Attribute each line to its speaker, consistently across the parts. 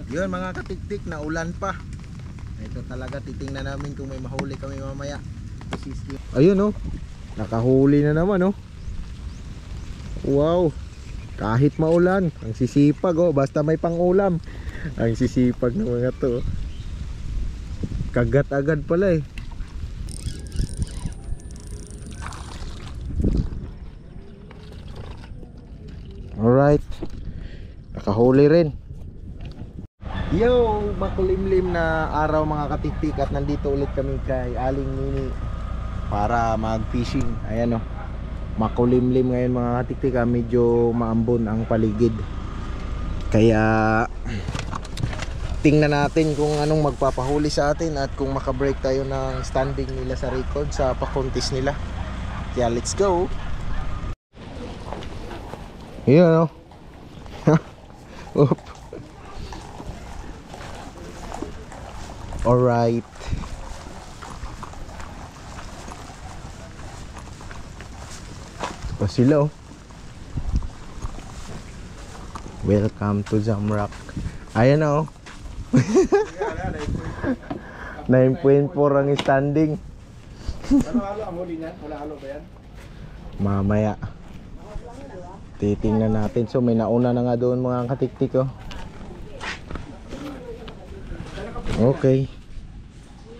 Speaker 1: Yun mga katiktik, na ulan pa. Ito talaga, titingnan namin kung may mahuli kami mamaya. Ayun oh, nakahuli na naman oh. Wow, kahit maulan, ang sisipag oh, basta may pang-ulam. Ang sisipag ng mga to. Kagat agad pala eh. Alright, nakahuli rin. Yo, makulimlim na araw mga katiktik, at nandito ulit kami kay Aling Nini para mag-fishing. Ayan oh, makulimlim ngayon mga katiktik, medyo maambon ang paligid. Kaya tingnan natin kung anong magpapahuli sa atin at kung makabreak tayo ng standing nila sa record sa pakontis nila. Kaya let's go. Ayan oh. Oop. Alright. Ito sila oh. Welcome to Zamrock. Ayan oh. 9.4 ang standing.
Speaker 2: Halo-halo ang huli niyan? Halo-halo ba yan?
Speaker 1: Mamaya titingnan natin. So may nauna na nga doon mga katiktik oh. Okay,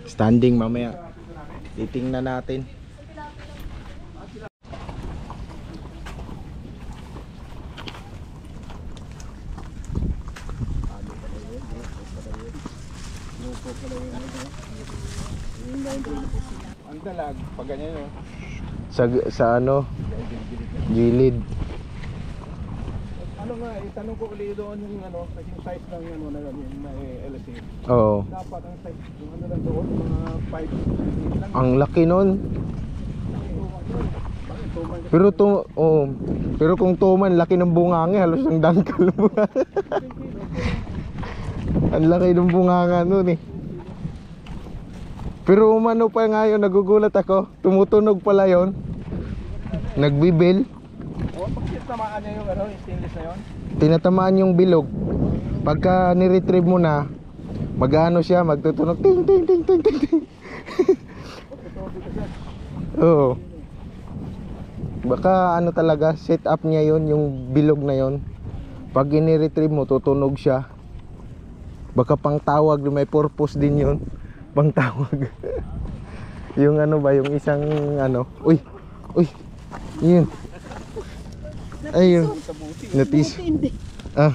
Speaker 1: standing, mamaya titingnan natin.
Speaker 2: Ang dalag, pag ganyan yun.
Speaker 1: Sa ano, gilid.
Speaker 2: Ano nga, itanong ko ulit doon yung ano, kasi yung size ng ano na yun, na LC.
Speaker 1: Oo.
Speaker 2: Dapat ang size, yung ano lang doon, mga 5 lang.
Speaker 1: Ang laki nun. Pero kung tuman, laki ng bunganga, halos ang dangkal mo. Ang laki ng bunganga nun eh. Pero umano pa nga yun, nagugulat ako. Tumutunog pala yun. Nagbibil.
Speaker 2: O, pag tinatamaan niya yung ano, yung stainless na yun.
Speaker 1: Tinatamaan yung bilog. Pagka ni-retrieve mo na, mag-ano siya, magtutunog. Ting ting ting ting ting ting. Oo. Baka ano talaga, set up niya yun, yung bilog na yun. Pag ini-retrieve mo, tutunog siya. Baka pang tawag, may purpose din yun. Pang tawag. Yung ano ba, yung isang ano. Uy, uy. Yun. Ayun. Natisod. Ah.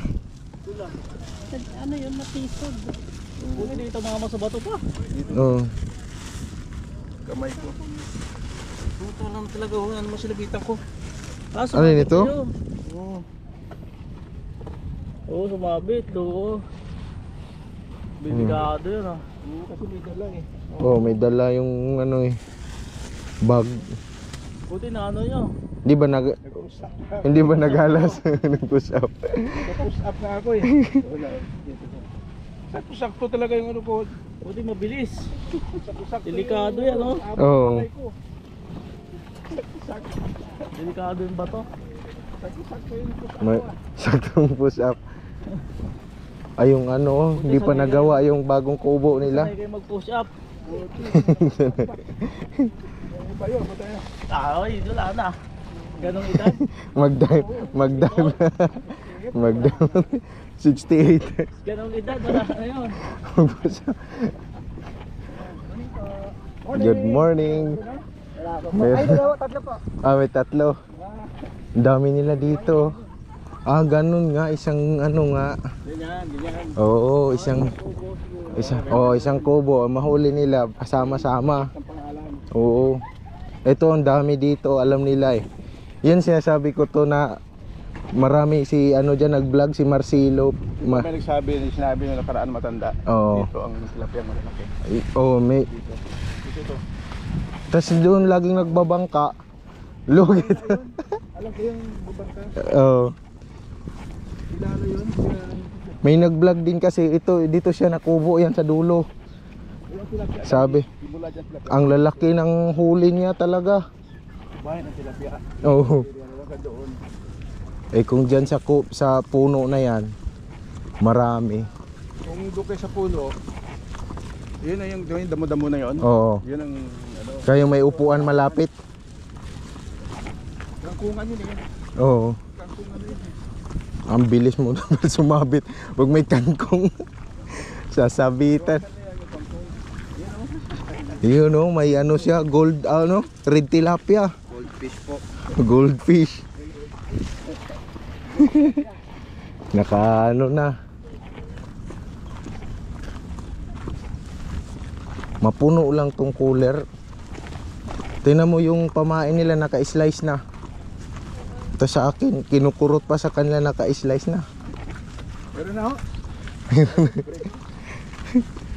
Speaker 3: Ano yun, natisod.
Speaker 2: Buti dito mga sa bato pa.
Speaker 1: Oo.
Speaker 2: Kamay ko. Buto lang talaga, ano mo sinabitan ko.
Speaker 1: Ano yun ito?
Speaker 2: Oo. Oo, sumabit. Oo. Bibigado yun ah. Oo, kasi may dala eh.
Speaker 1: Oh, may dala yung ano eh, bag.
Speaker 2: Buti na ano nyo.
Speaker 1: Di ba hindi ba naghalas? Nag-push up.
Speaker 2: Nag-push up na ako eh. Sakto-sakto talaga yung ano ko. Buti mabilis. Sakto-sakto. Delikado yan oh.
Speaker 1: Oo.
Speaker 2: Delikado yung bato. Sakto-sakto yung push up.
Speaker 1: Saktong push up. Ay yung ano, hindi pa nagawa yung bagong kubo nila.
Speaker 2: Sanay kayo mag-push up. Ay, wala na. Ganong edad?
Speaker 1: Mag-dive. Mag-dive. 68.
Speaker 2: Ganong edad, wala na yun.
Speaker 1: Good morning.
Speaker 2: Ay, dalawa, tatlo po.
Speaker 1: Ah, may tatlo. Ang dami nila dito. Ah, ganun nga, isang ano nga.
Speaker 2: Ganyan.
Speaker 1: Oo, isang kubo. Mahuli nila kasama-sama. Oo. Ito ang dami dito, alam nila eh. Yan sinasabi ko to na marami si ano diyan nag-vlog si Marcelo.
Speaker 2: May sinabi nila nakaraan matanda.
Speaker 1: Oo.
Speaker 2: Dito ang tilapia malaki.
Speaker 1: Oo, may.
Speaker 2: Dito.
Speaker 1: Tapos doon laging nagbabangka. Lugit.
Speaker 2: Alam ko yung bubangka.
Speaker 1: Oo.
Speaker 2: Kilala yun.
Speaker 1: May nag-vlog din kasi ito dito siya nakubo yan sa dulo. Sabi, ang lalaki ng huli niya talaga.
Speaker 2: Bahay ng tilapia.
Speaker 1: Oo. Eh kung dyan sa puno na yan, marami.
Speaker 2: Kung doon kayo sa puno, yun na yung damo-damo na yun.
Speaker 1: Oo.
Speaker 2: Yun ang ano,
Speaker 1: Kaya yung may upuan malapit.
Speaker 2: kangkungan yun eh.
Speaker 1: Oo.
Speaker 2: Kangkungan yun eh.
Speaker 1: Ang bilis mo sumabit. Huwag may kangkong. Sasabitan. Yun o, may ano siya, gold, ano, red tilapia.
Speaker 2: Goldfish po.
Speaker 1: Goldfish. Naka ano na. Mapuno lang tong cooler. Tingnan mo yung pamain nila naka-slice na. Ito sa akin, kinukurot pa sa kanila naka-slice na.
Speaker 2: Meron na ho?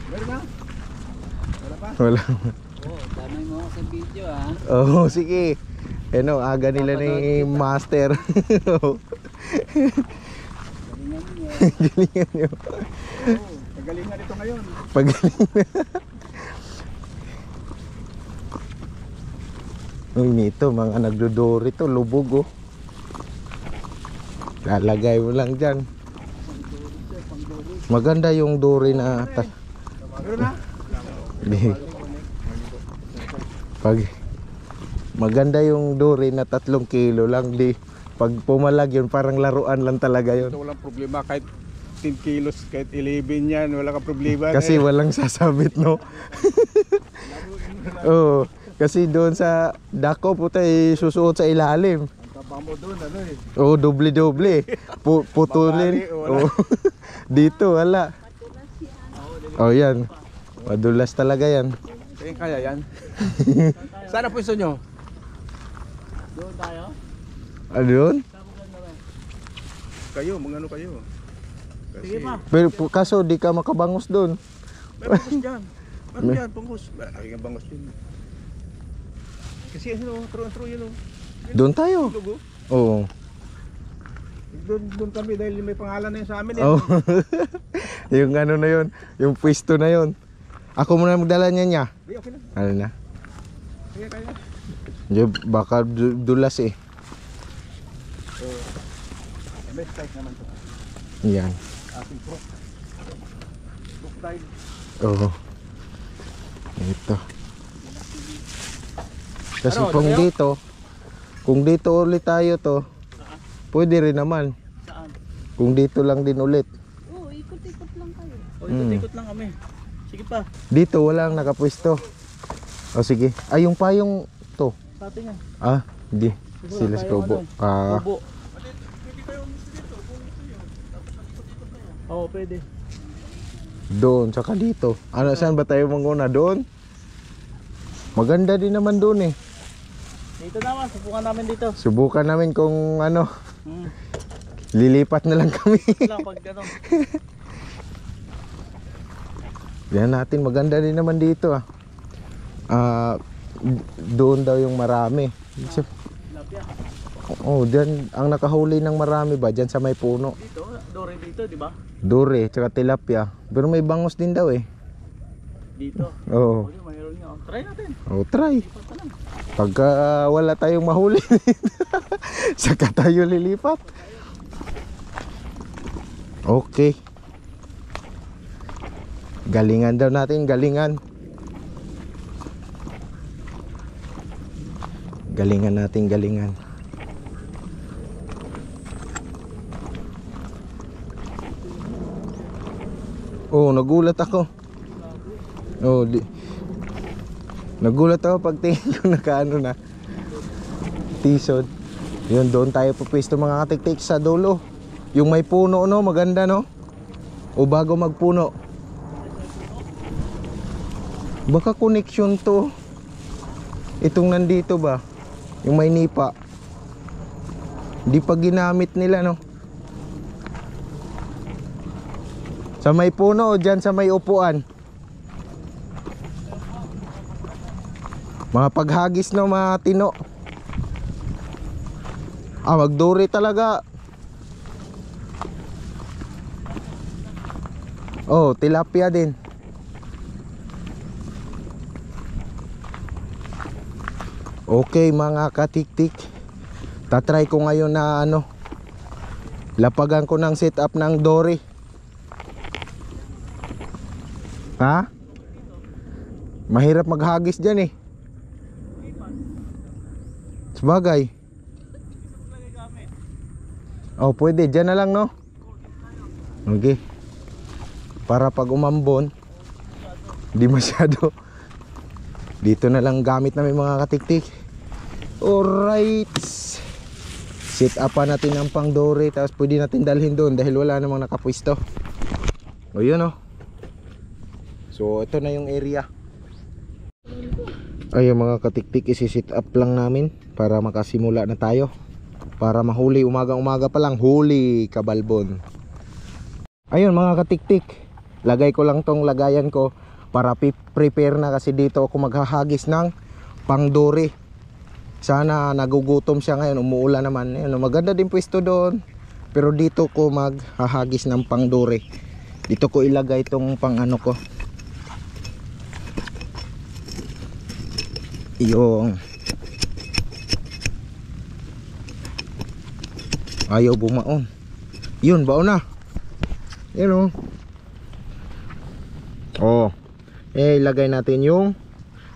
Speaker 2: Meron na? Wala pa?
Speaker 1: Wala.
Speaker 3: Oh, damay mo ako sa video ah.
Speaker 1: Oh, sige. Ano, aga nila ni Master.
Speaker 3: Galingan niyo.
Speaker 1: Galingan nyo.
Speaker 2: Oo, pagalingan ito ngayon.
Speaker 1: Pagaling na. Uy, nito, mga nagdodori to, lubog oh. Lalagay mo lang dyan. Maganda yung dory na
Speaker 2: Meron na?
Speaker 1: Di. Maganda yung dory na 3 kilo lang. Di. Pag pumalag yun, parang laruan lang talaga yun.
Speaker 2: Ito walang problema kahit 10 kilos, kahit 11 yan, wala kang problema.
Speaker 1: Kasi walang sasabit, no? Oo. Kasi doon sa dako, puta, susuot sa ilalim.
Speaker 2: Ang taba mo doon, ano eh.
Speaker 1: Oo, doble-doble. Putulin.
Speaker 2: Babali, wala.
Speaker 1: Oo. Dito, wala. Oh, yan. Madulas talaga yan.
Speaker 2: Kaya yan. Sana pwesto nyo?
Speaker 3: Doon tayo?
Speaker 1: Ano yun?
Speaker 2: Kayo, mga ano kayo. Kasi,
Speaker 3: Sige pa.
Speaker 1: Pero kaso di ka makabangus doon.
Speaker 2: may bangos dyan. Ano yan, bangos? Aking ang bangos yun. Kasi ano, through yun.
Speaker 1: Doon tayo.
Speaker 2: Lugo.
Speaker 1: Oo.
Speaker 2: Doon kami dahil may pangalan na yun sa amin eh.
Speaker 1: Oh. Yung ano na yun, yung pwesto na yun. Ako muna magdala niya.
Speaker 2: Di, okay na.
Speaker 1: Ano na?
Speaker 2: Sige, kaya.
Speaker 1: Baka dulas eh.
Speaker 2: Best type naman to.
Speaker 1: Yan.
Speaker 2: Ating pro. Book tide.
Speaker 1: Oo. Ito. Kasi
Speaker 2: Ano,
Speaker 1: kung dito ulit tayo to, pwede rin naman.
Speaker 3: Saan?
Speaker 1: Kung dito lang din ulit.
Speaker 3: Oo, ikot-ikot lang kayo.
Speaker 2: O, ikot-ikot lang kami. Sige pa.
Speaker 1: Dito walang nakapwesto. O sige. Ay, yung payong to.
Speaker 2: Sa atin yan.
Speaker 1: Ah, hindi.
Speaker 3: Siguro
Speaker 1: Sila
Speaker 3: tayo,
Speaker 1: Scobo. Ah,
Speaker 3: Bobo. Oo, pwede.
Speaker 1: doon, saka dito. Ano, saan ba tayo manguna? Doon? Maganda din naman doon eh.
Speaker 3: Dito naman, subukan namin dito.
Speaker 1: Subukan namin kung ano,
Speaker 3: Hmm.
Speaker 1: lilipat na lang kami.
Speaker 3: Lang pag gano'n.
Speaker 1: Yan natin, maganda din naman dito ah. Doon daw yung marami.
Speaker 3: Lapya.
Speaker 1: Oh, diyan ang nakahuli ng marami ba? Diyan sa may puno.
Speaker 3: Dito, Dore dito, di ba?
Speaker 1: Dore, tsaka tilapia. Pero may bangus din daw eh.
Speaker 3: Dito.
Speaker 1: Oo.
Speaker 3: Okay, mayroon nga. Try natin.
Speaker 1: Oh, try.
Speaker 3: Lipat pa lang.
Speaker 1: Pagka wala tayong mahuli, saka tayo lilipat. Okay. Galingan daw natin, galingan. Galingan natin, galingan. Oh, nagulat ako. Oh, nagulat ako pag tingin ko nakaano na. Tisod. Yun, doon tayo pupwesto mga katiktik sa dulo. Yung may puno, no, maganda, no? O bago magpuno. Baka connection to. Itong nandito ba? Yung may nipa. Hindi pa ginamit nila, no? Sa may puno o dyan sa may upuan. Mga paghagis, no, mga tino. Magduri talaga. Oh, tilapia din. Okay mga katiktik, tatry ko ngayon na ano, lapagan ko ng setup ng dory. Ha? Mahirap maghagis dyan eh. Sabagay. Oh, pwede. Dyan na lang, no? Okay. Para pag umambon, hindi masyado. Dito na lang gamit namin mga katiktik. Alright. Set up pa natin ang pang dory. Tapos pwede natin dalhin doon dahil wala namang nakapwisto. O yun o. So ito na yung area. Ayun mga katiktik, isi-set up lang namin para makasimula na tayo. Para mahuli umaga-umaga pa lang. Huli kabalbon. Ayun mga katiktik, lagay ko lang tong lagayan ko para prepare na kasi dito ako maghahagis ng pangdori. Sana nagugutom siya ngayon, umuulan naman. Ayun, maganda din pwesto doon. Pero dito ko maghahagis ng pangdori. Dito ko ilagay tong pang ano ko. Yung ayaw bumaon. Yun, baon na. Yun oh. Ilagay natin yung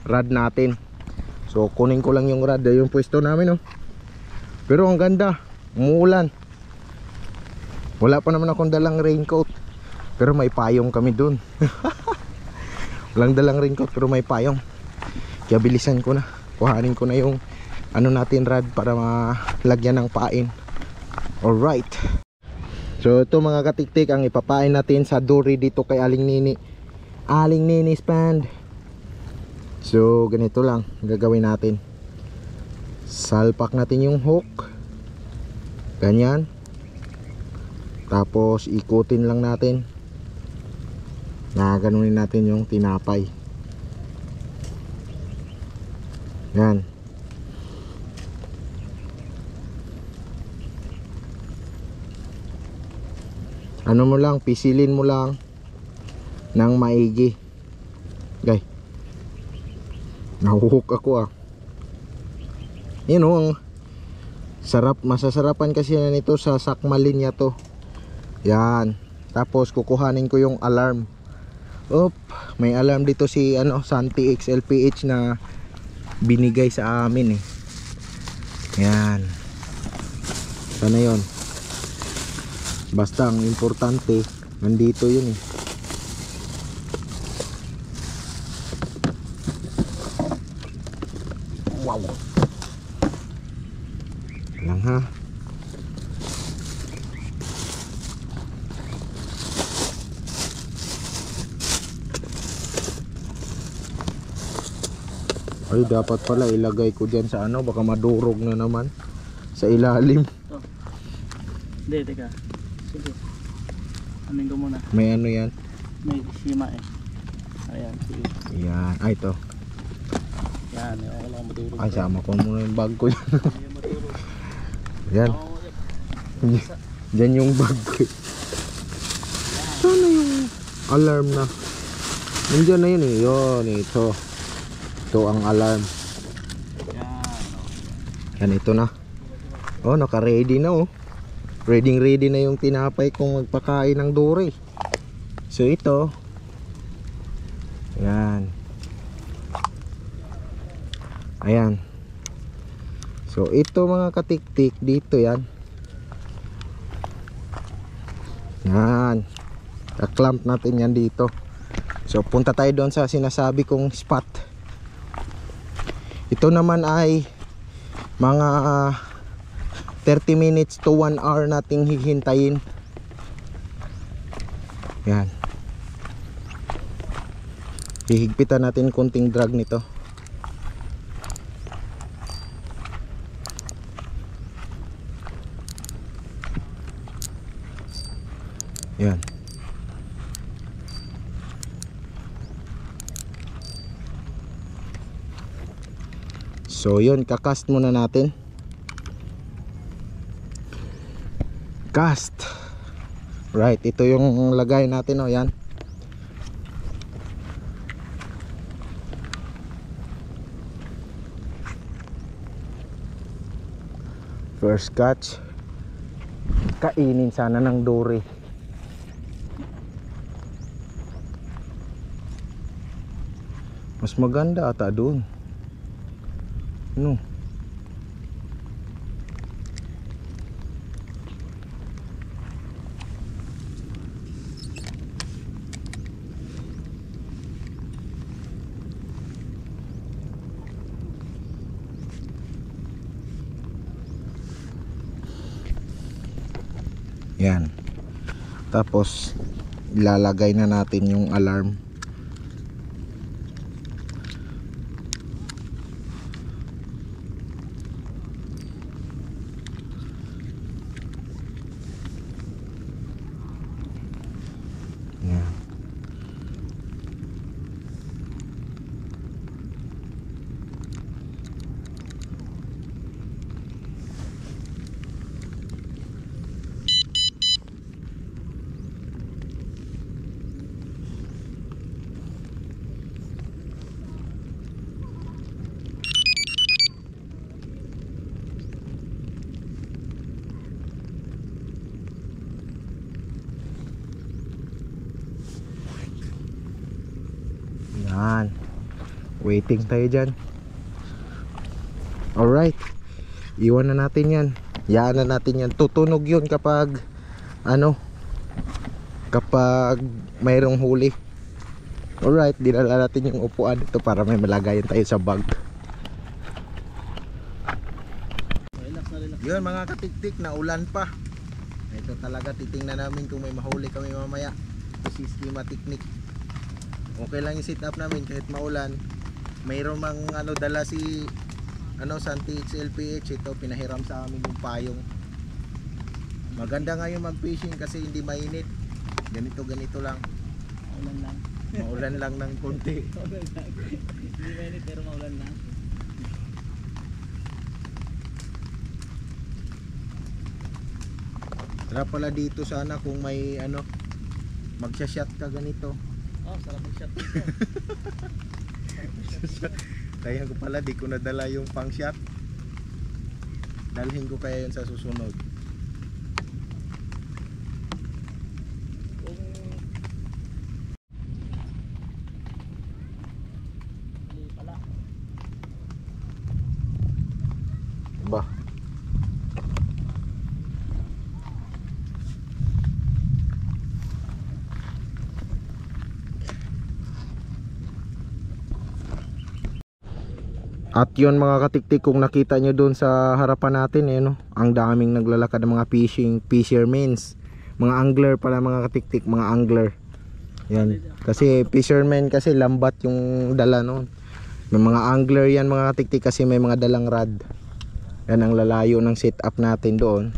Speaker 1: rod natin. So kunin ko lang yung rod, yung pwesto namin Pero ang ganda, umuulan. Wala pa naman akong dalang raincoat, pero may payong kami dun. Walang dalang raincoat pero may payong. Kaya bilisan ko na, kuhanin ko na yung ano natin rod para malagyan ng pain. Alright. So ito mga katiktik ang ipapain natin sa dory dito kay Aling Nini. Aling Nini's Pond. So ganito lang gagawin natin. Salpak natin yung hook. Ganyan. Tapos ikutin lang natin. Gaganunin natin yung tinapay. Yan. Ano mo lang, pisilin mo lang ng maigi. Gay. Nahuhook ako Yun ang sarap, masasarapan kasi na nito sa sakmalin niya to. Yan. Tapos kukuhanin ko yung alarm. May alarm dito si Santi XLPH na binigay sa amin Yan. Sana yon. Basta ang importante nandito yun Wow. Lang ha. Ay dapat pala ilagay ko dyan sa baka madurog na naman sa ilalim.
Speaker 3: Hindi, teka. Sige. Amin ko muna.
Speaker 1: May yan?
Speaker 3: May sima Ayan, sige.
Speaker 1: Yan. Ay ito.
Speaker 3: Yan, wala madurog.
Speaker 1: Ay sama ko muna yung bag ko yan.
Speaker 3: Madurog.
Speaker 1: Yan. Dyan yung bag ko. Sana yung alarm na. Nandiyan na yun Yun, ito. Ito ang alarm. Yan, ito na. Naka-ready na Ready na yung tinapay kung magpakain ng dory. So ito. Yan. Ayan. So ito mga katiktik, dito yan. Yan. Kaklamp natin yan dito. So punta tayo doon sa sinasabi kong spot. Ito naman ay mga 30 minutes to 1 hour nating hihintayin. Yan. Hihigpitan natin konting drag nito. Yan. So yun, kakast muna natin. Cast. Right, ito yung lagay natin yan. First catch. Kainin sana ng dory. Mas maganda ata doon. Ano? Yan. Tapos ilalagay na natin yung alarm. Yan. Yan. Waiting tayo dyan. Alright. Iwan na natin yan. Yaan na natin yan. Tutunog yun kapag kapag mayroong huli. Alright. Dinala natin yung upuan dito para may malagayan tayo sa bag.
Speaker 3: Relax na relax.
Speaker 1: Yun mga katiktik, na ulan pa. Ito talaga, titingnan namin kung may mahuli kami mamaya. Ito si schema technique. Okay lang yung sit up namin kahit maulan. Mayroon mang dala si Santi XLPH. Ito pinahiram sa amin yung payong. Maganda nga yung mag fishing kasi hindi mainit. Ganito lang.
Speaker 3: Maulan lang.
Speaker 1: Maulan lang ng konti.
Speaker 3: Maulan lang. Hindi mainit pero maulan lang.
Speaker 1: Tara pala dito sana kung may magsha-shot ka ganito.
Speaker 3: Oh, sarap mag-shot dito.
Speaker 1: Kaya ko pala di ko nadala yung pang shot. Dalhin ko kaya yun sa susunod.
Speaker 3: Hindi pala.
Speaker 1: Ba. At yun mga katiktik, kung nakita nyo doon sa harapan natin ang daming naglalakad ng mga fishermen, mga angler pala mga katiktik, mga angler. Yan. Kasi fishermen kasi lambat yung dala noon. May mga angler yan mga katiktik kasi may mga dalang rod. Yan ang lalayo ng setup natin doon.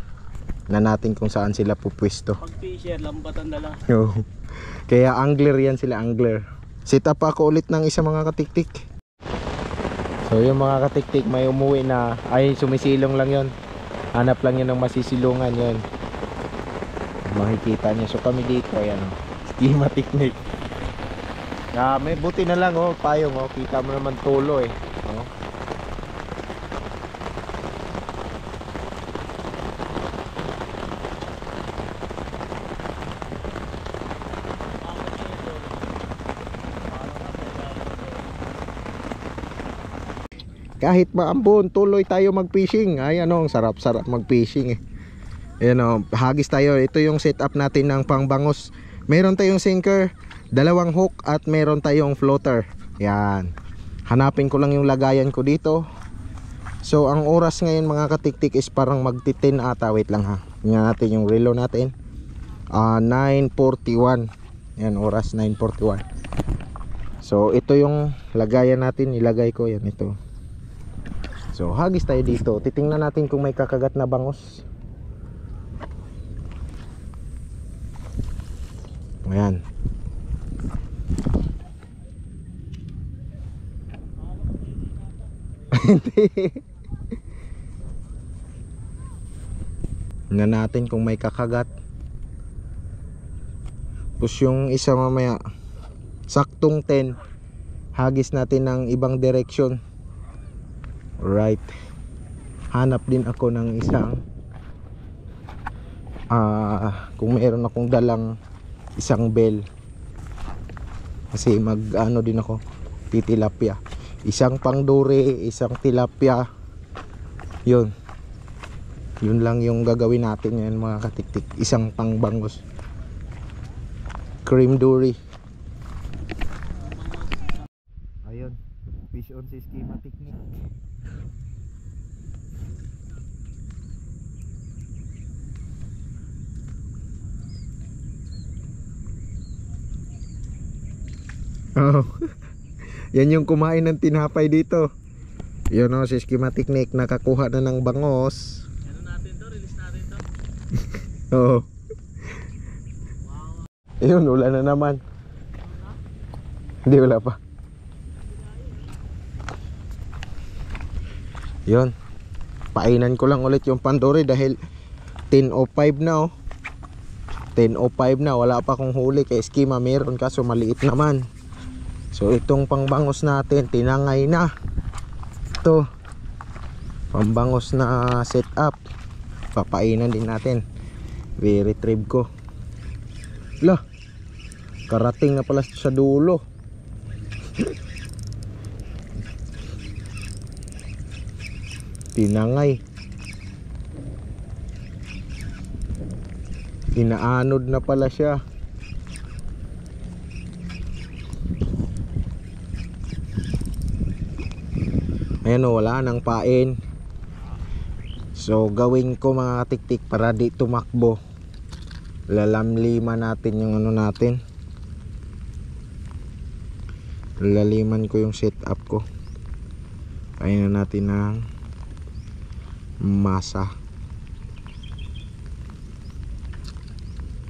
Speaker 1: Na natin kung saan sila pupwesto.
Speaker 3: Pag fisher, lambat ang dala.
Speaker 1: Kaya angler yan sila, angler. Setup ako ulit ng isa mga katiktik. So yung mga katiktik, may umuwi na, ay sumisilong lang yon. Hanap lang yun ng masisilungan yun. Makikita niya. So kami dito, ayan schema technique. May buti na lang payong kita mo naman tulo Kahit maambon, tuloy tayo mag-fishing. Ay ang sarap-sarap mag-fishing Ayan hagis tayo. Ito yung setup natin ng pangbangos. Meron tayong sinker, dalawang hook at meron tayong floater. Yan. Hanapin ko lang yung lagayan ko dito. So ang oras ngayon mga katiktik is parang magti-10 ata. Wait lang ha. Tingnan natin yung relo natin. 9:41. Yan, oras 9:41. So ito yung lagayan natin. Ilagay ko yan ito. So hagis tayo dito. Titingnan natin kung may kakagat na bangos. Ayan. Hindi. Tingnan natin kung may kakagat. Tapos yung isa mamaya saktong 10. Hagis natin ng ibang direksyon. Right. Hanap din ako ng isang kung meron akong dalang isang bell. Kasi din ako. Pitilapia. Isang pangduri, isang tilapia. Yun lang yung gagawin natin ngayon mga katiktik. Isang pangbangos. Cream dory. Ayun, fish on si Schema Technique. Oh. Yan yung kumain ng tinapay dito. Yun o, si Schema Technique nakakuha na ng bangos.
Speaker 3: Ano natin to? Release natin to?
Speaker 1: Oo. Ayun, wala na naman. Hindi, wala pa. Yun. Painan ko lang ulit yung pandori dahil 10:05 na oh. 10:05 na, wala pa akong huli. Kay Schema meron kaso maliit naman. So itong pangbangos natin, tinangay na. Ito, pambangos na setup. Papainan din natin. I-retrieve ko. Lah, karating na pala sa dulo. Tinangay. Inaanod na pala siya. Ayan o, wala nang pain. So gawin ko mga tiktik para di tumakbo. Lalamlima natin yung ano natin. Laliman ko yung setup ko. Painan natin ng masa.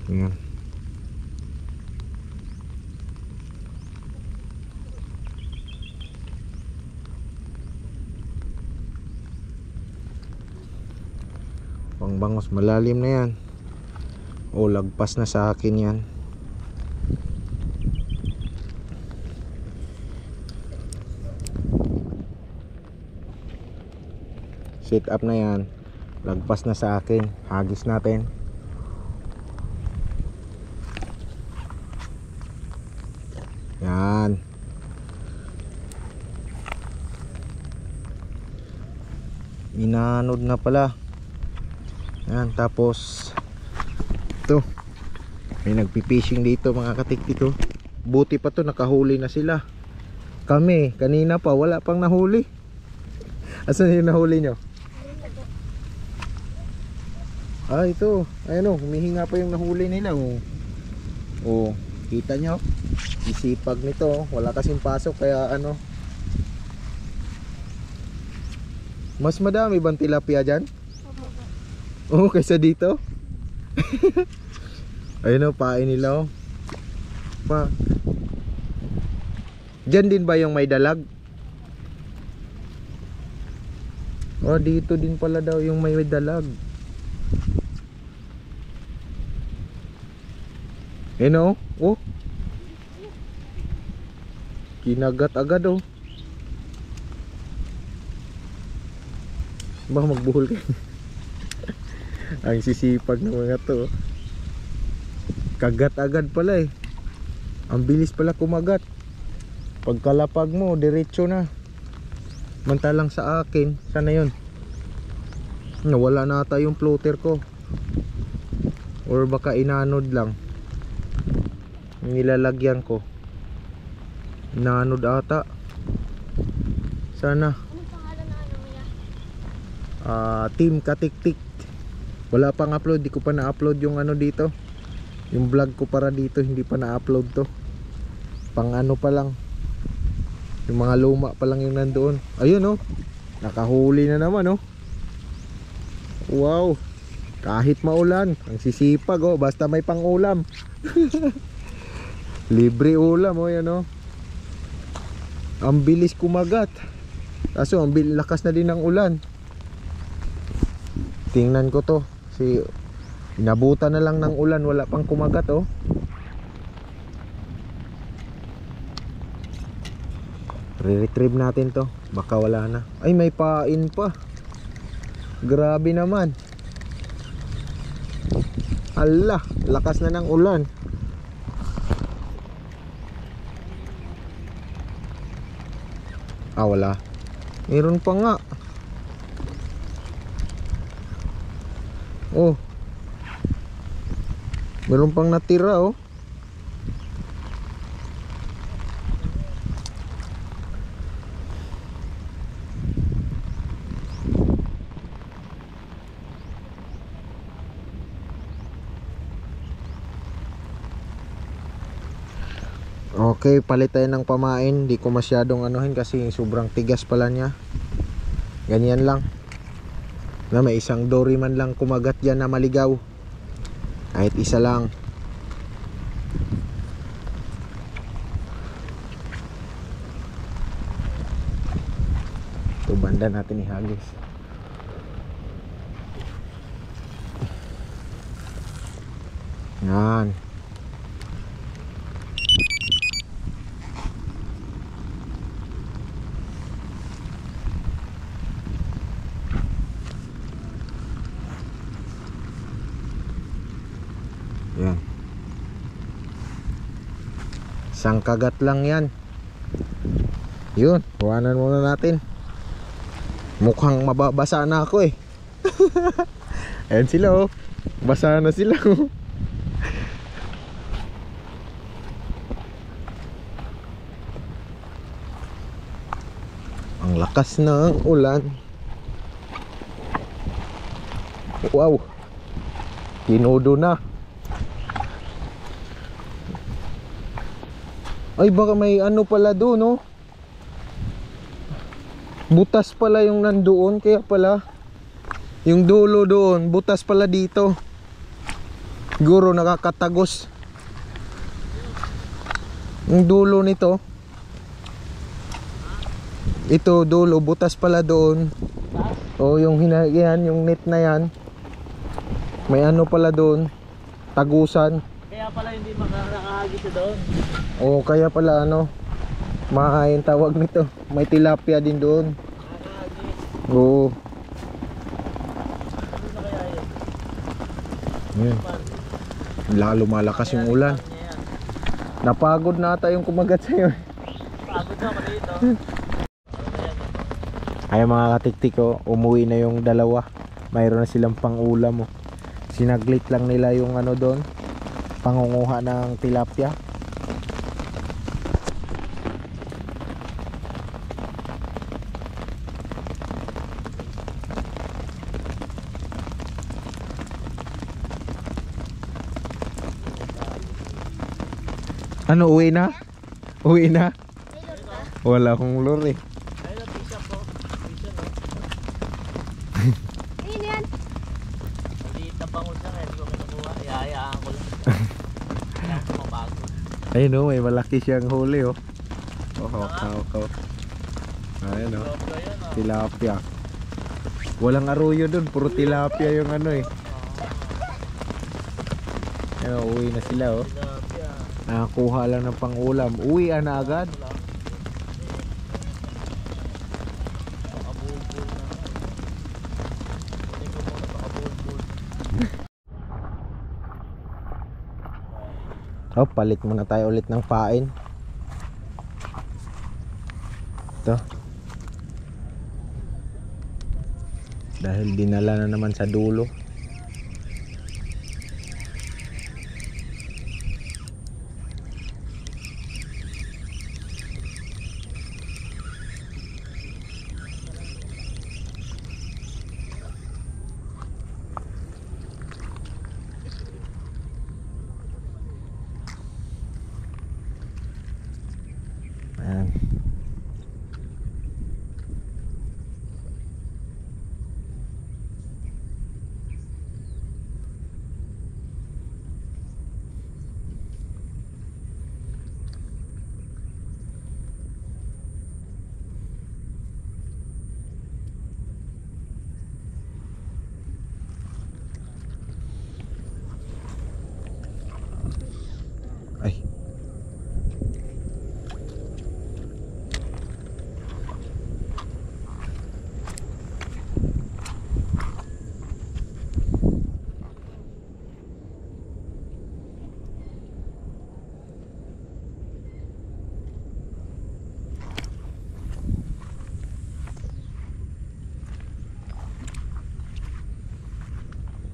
Speaker 1: Ayan. Pangbangos, malalim na yan. O, lagpas na sa akin yan. Set up na yan. Lagpas na sa akin. Hagis natin. Yan. Inanod na pala. Yan, tapos ito, may nagpipishing dito mga katiktik oh. Buti pa to, nakahuli na sila. Kami, kanina pa, wala pang nahuli. Asan yung nahuli nyo? Ah, ito, ayun oh, humihinga pa yung nahuli nila oh. Oh, kita nyo? Isipag nito oh. Wala kasing pasok, kaya ano, mas madami bang tilapia dyan? Oh, kaysa dito. Ayun o, pain nila o. Pa. Diyan din ba yung may dalag? Oh, dito din pala daw yung may dalag. Ayun o. Oh. Kinagat agad o. Ba, magbuhol kayo. Ang sisipag ng mga to. Kagat agad pala eh. Ang bilis pala kumagat. Pagkalapag mo, diretso na. Mantalang sa akin, sana yun? Nawala na ata yung floater ko. Or baka inanod lang. Nilalagyan ko. Inanod ata. Sana.
Speaker 4: Anong pangalan na ano niya?
Speaker 1: Team Katiktik. Wala pang upload, di ko pa na-upload yung ano dito. Yung vlog ko para dito, hindi pa na-upload to. Pang ano pa lang. Yung mga luma pa lang yung nandoon. Ayun oh. Nakahuli na naman oh. Wow. Kahit maulan, ang sisipag oh, basta may pang ulam. Libre ulam oh, yan oh. Ang bilis kumagat. Kaso ang lakas na din ng ulan. Tingnan ko to. Inabutan na lang ng ulan, wala pang kumagat oh. Re-retrieve natin to. Baka wala na. Ay, may pain pa. Grabe naman. Ala, lakas na ng ulan. Ah, wala. Meron pa nga. Oh. Meron pang natira oh. Okay, palit tayo ng pamain. Di ko masyadong anuhin kasi sobrang tigas pala niya. Ganyan lang. Na may isang dory man lang kumagat dyan na maligaw. Kahit isa lang. Ito banda natin ihagis. Yan. Yan. Isang kagat lang yan. Yun, kuhanan muna natin. Mukhang mababasa na ako eh. Ayan sila oh. Basa na sila oh. Ang lakas ng ulan. Wow. Tinodo na. Ay baka may ano pala doon no. Butas pala yung nandoon. Kaya pala yung dulo doon butas pala dito. Siguro nakakatagos yung dulo nito. Ito dulo butas pala doon. O yung yan, yung net na yan. May ano pala doon. Tagusan.
Speaker 3: Kaya pala hindi nakahagis siya doon.
Speaker 1: O kaya pala ano, mahain tawag nito. May tilapia din doon.
Speaker 3: Nakahagis.
Speaker 1: Oo.
Speaker 3: Ano na kaya yun?
Speaker 1: Yan. Lalo malakas yung ulan.
Speaker 3: Yan.
Speaker 1: Napagod na ata yung kumagat sa'yo.
Speaker 3: Pagod na maliit oh.
Speaker 1: Ay mga katiktik ko, umuwi na yung dalawa. Mayroon na silang pang ulam oh. Sinaglit lang nila yung ano doon, pangunguha ng tilapia. Ano, uwi na? Uwi na? Wala akong lure eh.
Speaker 3: Ayun ang pisa po. Pisa no.
Speaker 4: Ayun yan.
Speaker 3: Maliit na bangus lang eh. Hindi ko kinukuha. Ihahayaan ko lang. Kaya ako mabago.
Speaker 1: Ayun oh, may malaki siyang huli oh. Oh. Ayun oh,
Speaker 3: Dobro yun oh.
Speaker 1: tilapia. Walang arroyo dun, puro tilapia yung ano eh. Ayun, uwi na sila oh.
Speaker 3: Tilapia.
Speaker 1: Nakakuha lang ng pangulam. Uwi na agad.
Speaker 3: Pakabulbul na. Kunin ko muna pakabulbul.
Speaker 1: Oh, palit muna tayo ulit ng pain. Ito. Dahil dinala na naman sa dulo. Ayan.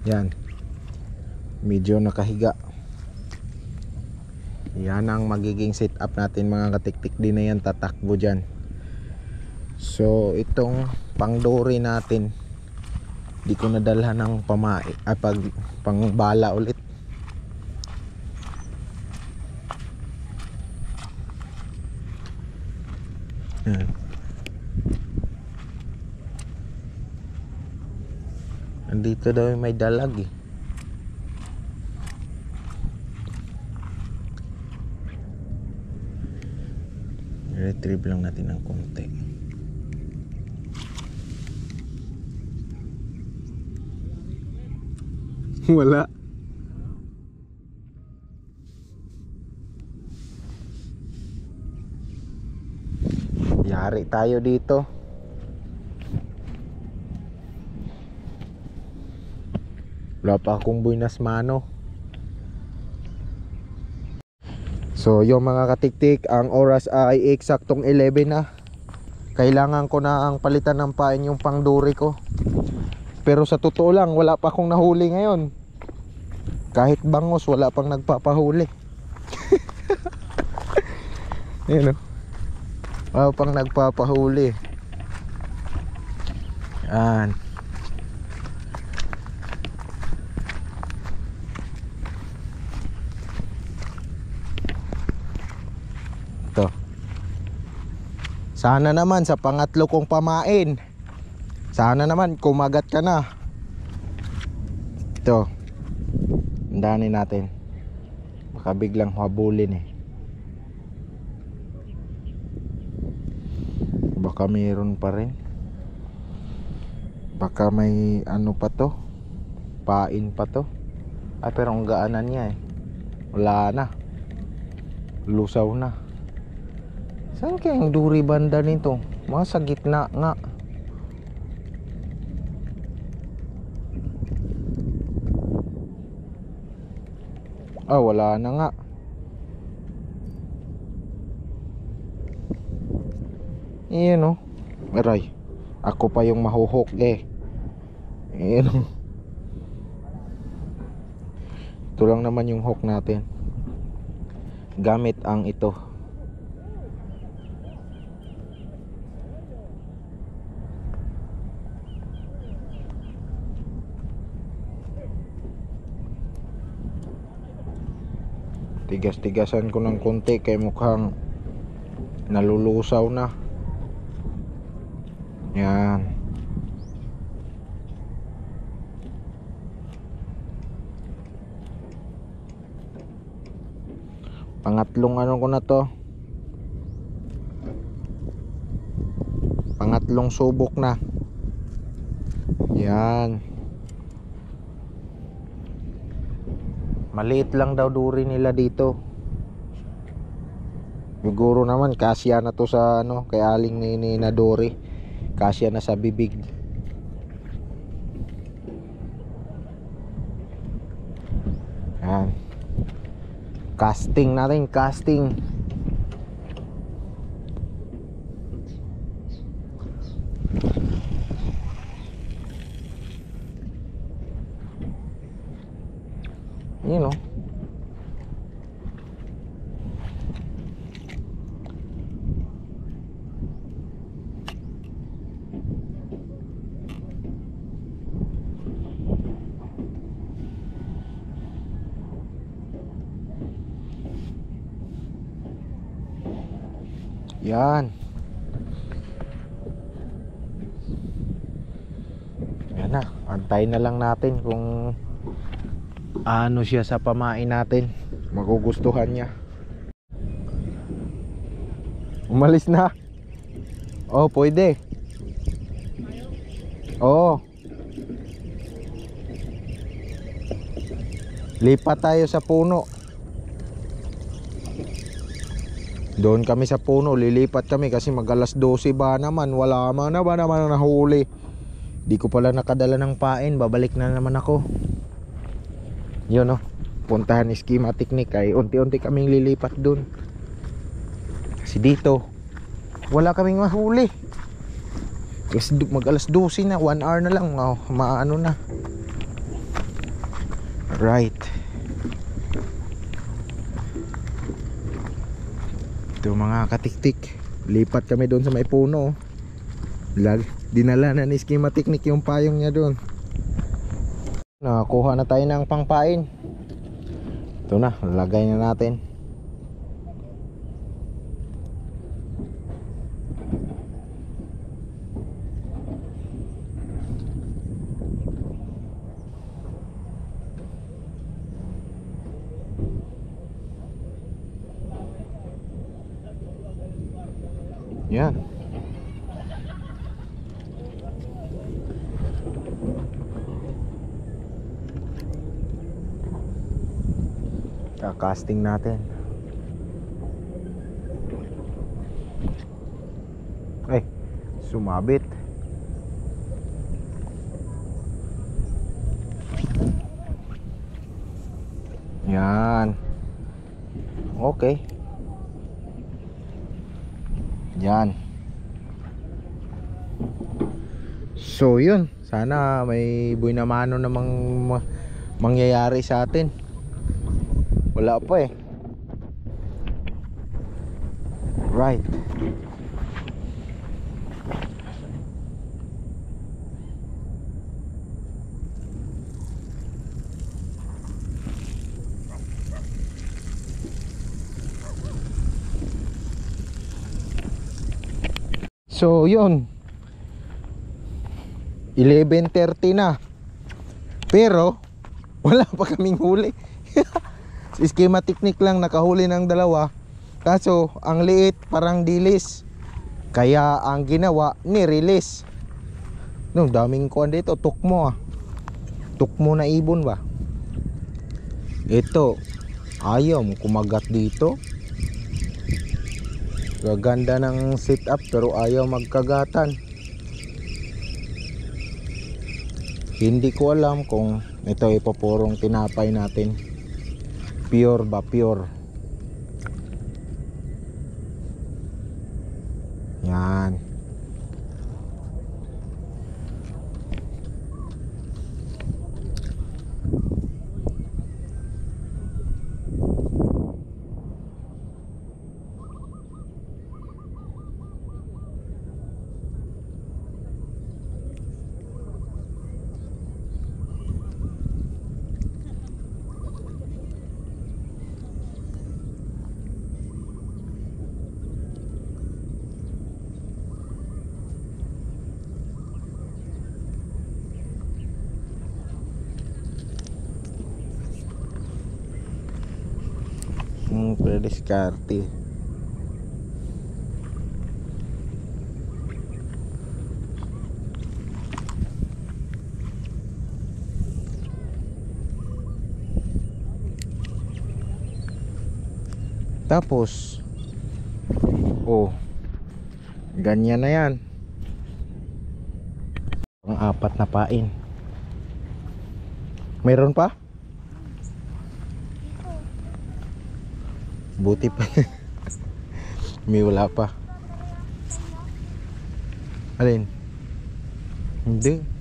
Speaker 1: Yan. Medyo nakahiga. Yan ang magiging setup natin mga katiktik. Din na yan tatakbo dyan. So itong pangdori natin, di ko nadalhan ng pangbala ulit. Yan. Andito daw may dalag eh. Retrieve lang natin ng konti. Wala. Yari tayo dito. Wala pa akong buenas mano. So yung mga katiktik, ang oras ay eksaktong 11 na. Kailangan ko na ang palitan ng pain yung pangduri ko. Pero sa totoo lang, wala pa akong nahuli ngayon. Kahit bangos, wala pang nagpapahuli. Yun o. Wala pang nagpapahuli. Yan. Ito. Sana naman sa pangatlo kong pamain, sana naman kumagat ka na. Ito. Andanin natin. Baka biglang habulin eh. Baka mayroon pa rin. Baka may ano pa to, pain pa to. Ay pero ang gaanan niya eh. Wala na. Lusaw na. Saan kayang duri banda nito? Mga sa gitna nga. Ah, wala na nga. Iyan o. Aray. Ako pa yung mahuhok eh. Iyan o. Ito lang naman yung hook natin. Gamit ang ito. Tigas-tigasan ko ng konti kay mukhang nalulusaw na. Yan. Pangatlong ano ko na to. Pangatlong subok na. Yan. Maliit lang daw duri nila dito. Siguro naman kasya na to sa ano, kay aling ni na duri. Kasya na sa bibig. Yan. Casting natin, casting. Yun o. Yan. Yan na. Antayin na lang natin kung ano siya sa pamain natin. Magugustuhan niya. Umalis na. Oh, pwede. Oh. Lipat tayo sa puno. Doon kami sa puno, lilipat kami kasi mag-alas 12 ba naman. Wala man na ba naman nahuli. Di ko pala nakadala ng pain. Babalik na naman ako. Yun o. Puntahan ni schematic ni kay unti-unti kaming lilipat doon. Kasi dito wala kaming mahuli. Kasi mag-alas 12 na, 1 hour na lang. Oh, maano na. Right. Ito mga katiktik, lipat kami doon sa may puno. Dinala na ni Schematic yung payong niya doon. Nakakuha na tayo ng pangpain. Ito na, lagay na natin. Yan. Kakasting natin. Ay, sumabit. Yan. Okay. Yan. So yun, sana may buhay na mano namang mangyayari sa atin. Wala pa eh. Right. So yun, 11:30 na. Pero wala pa kaming huli. Schematic lang nakahuli ng dalawa. Kaso ang liit parang dilis. Kaya ang ginawa ni-release. No, daming kuan dito, tukmo ah. Tukmo na ibon ba? Ito, ayaw mo kumagat dito. Gaganda ng sit up pero ayaw magkagatan. Hindi ko alam kung ito ipapurong tinapay natin. Pure ba pure? Yan. Prediskarte. Tapos oh, ganyan na yan. Ang apat na pain. Meron pa? Buti pa. May wala pa. Alin? Hindi.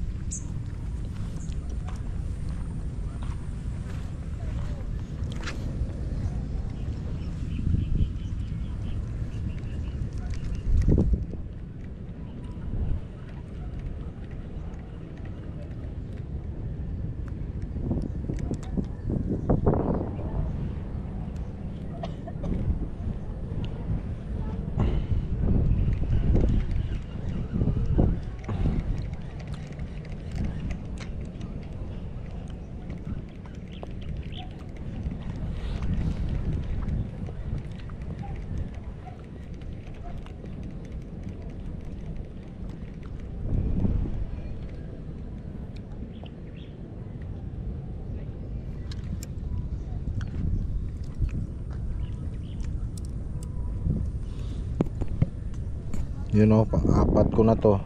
Speaker 1: Yun o, pang-apat ko na to.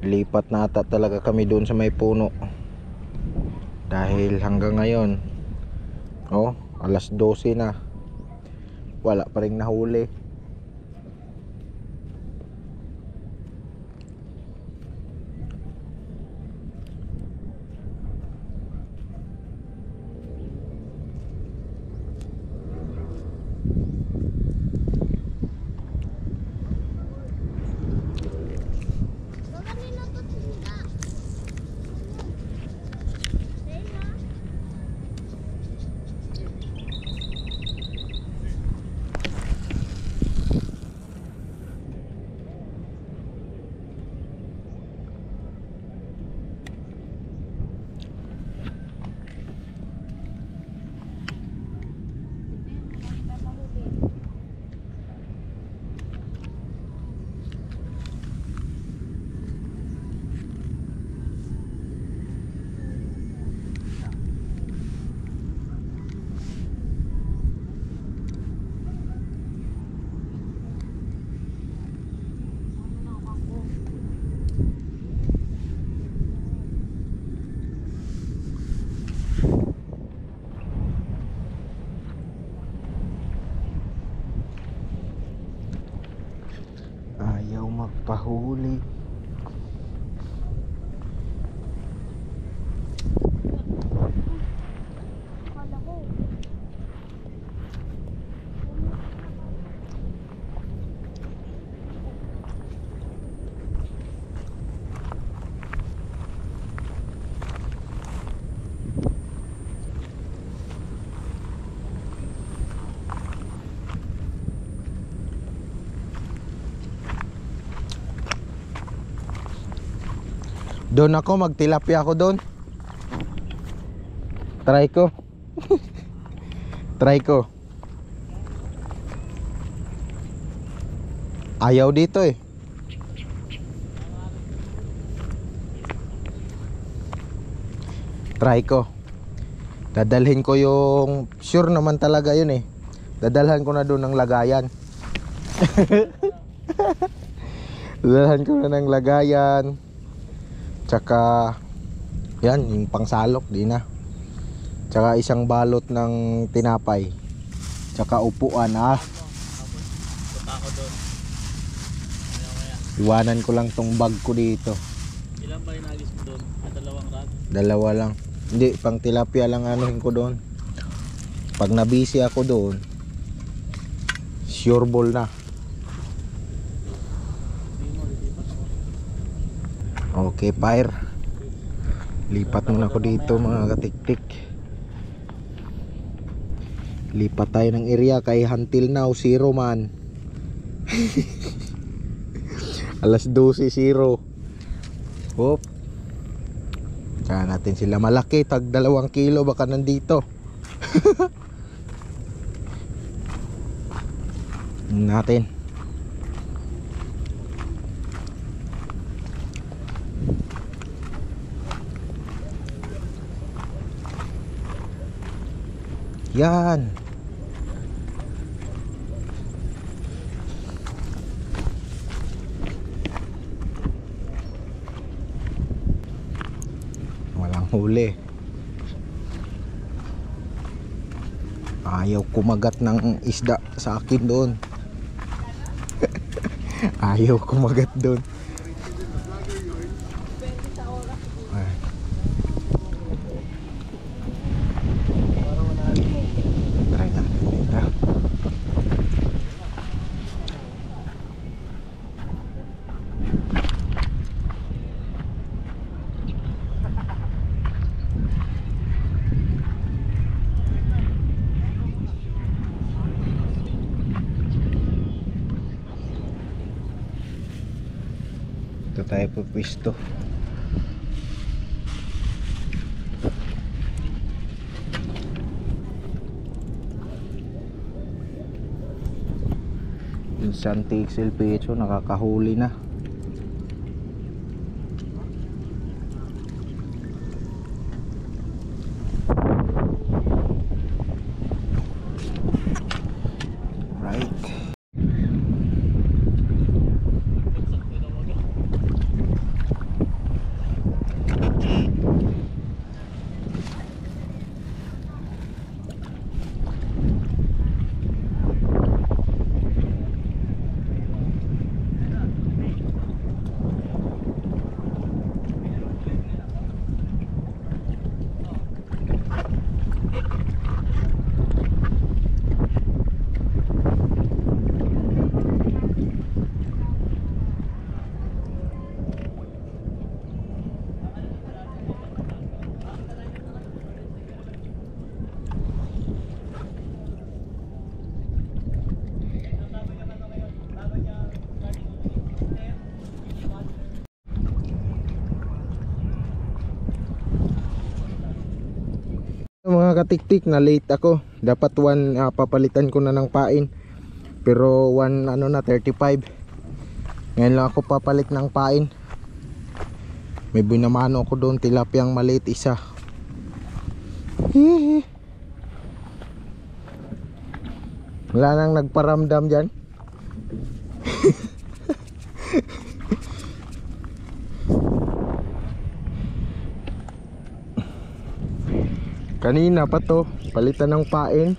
Speaker 1: Lipat na ata talaga kami doon sa may puno. Dahil hanggang ngayon, oh, alas 12 na. Wala pa rin nahuli. magpahuli.
Speaker 4: Akala ko.
Speaker 1: Doon ako, magtilapia ako doon. Try ko. Try ko. Ayaw dito eh. Try ko. Dadalhin ko yung, sure naman talaga yun eh. Dadalhan ko na doon ng lagayan. Dadalhan ko na ng lagayan. Tsaka yan, yung pangsalok, di na. Tsaka isang balot ng tinapay. Tsaka upuan,
Speaker 3: Punta ako doon.
Speaker 1: Iwanan ko lang tong bag ko dito.
Speaker 3: Ilan ba yung nagis mo doon? Dalawang rag?
Speaker 1: Dalawa lang. Hindi, pang tilapia lang anuhin ko doon. Pag nabisi ako doon, sure ball na. Okay, fire. Lipat muna ako dito mga katiktik. Lipat tayo ng area kay until now 0 man. Alas 12:00. Hop. Tsaka natin sila malaki, tag 2 kilo baka nandito. Natin. Yan. Walang huli. Ayaw kumagat ng isda sa akin doon. Ayaw kumagat doon. Try natin dito. Ito tayo pupwisto. Yung Santi XL Pecho nakakahuli na. Right. Mga katiktik, na late ako. Dapat 1 papalitan ko na ng pain. Pero 1 ano na 35. Ngayon lang ako papalit ng pain. May binamano ako doon, tilapiyang maliit isa. Hihi. Wala nang nagparamdam dyan. Kanina pa to, palitan ng pain.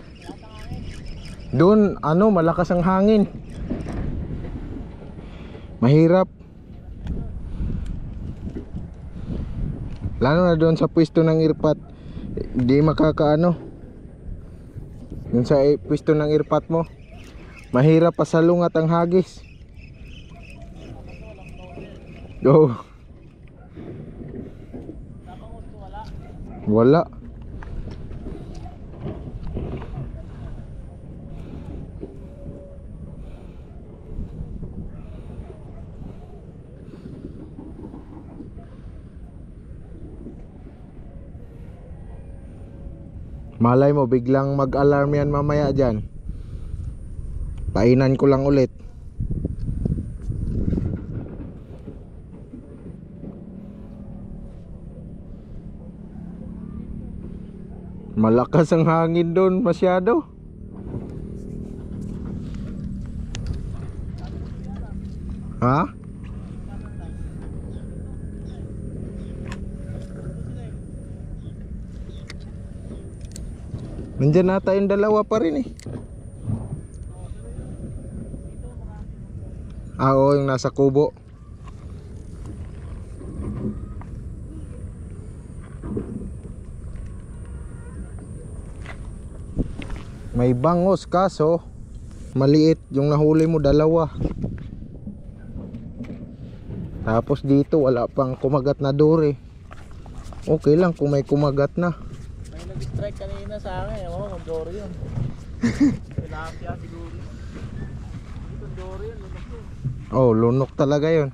Speaker 1: Doon, ano, malakas ang hangin. Mahirap. Lalo na doon sa pwesto ng irpat, di makakaano. Doon sa pwesto ng irpat mo, mahirap pasalungat ang hagis. Oh. Wala. Malay mo biglang mag-alarm yan mamaya dyan. Painan ko lang ulit. Malakas ang hangin doon masyado. Ha? Nandiyan nata yung dalawa pa rin eh. Oo, yung nasa kubo. May bangos kaso maliit yung nahuli mo, dalawa. Tapos dito wala pang kumagat na duri. Okay lang kung may kumagat na.
Speaker 3: May nag-strike kanina sa akin. Oo, mag-doro yun. Tilapia siguro. Ito doro yun, lunok yun.
Speaker 1: Oh, lunok talaga yun.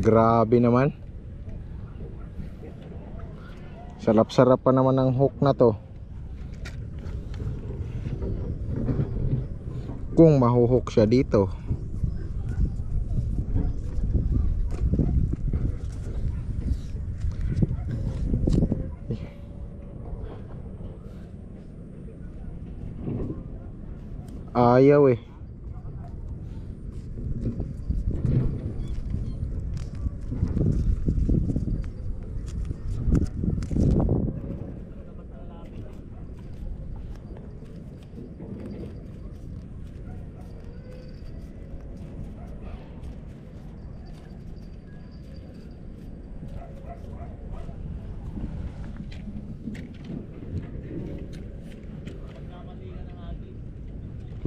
Speaker 1: Grabe naman. Sarap-sarap pa naman ang hook na to. Kung mahuhook siya dito. Ayaw eh.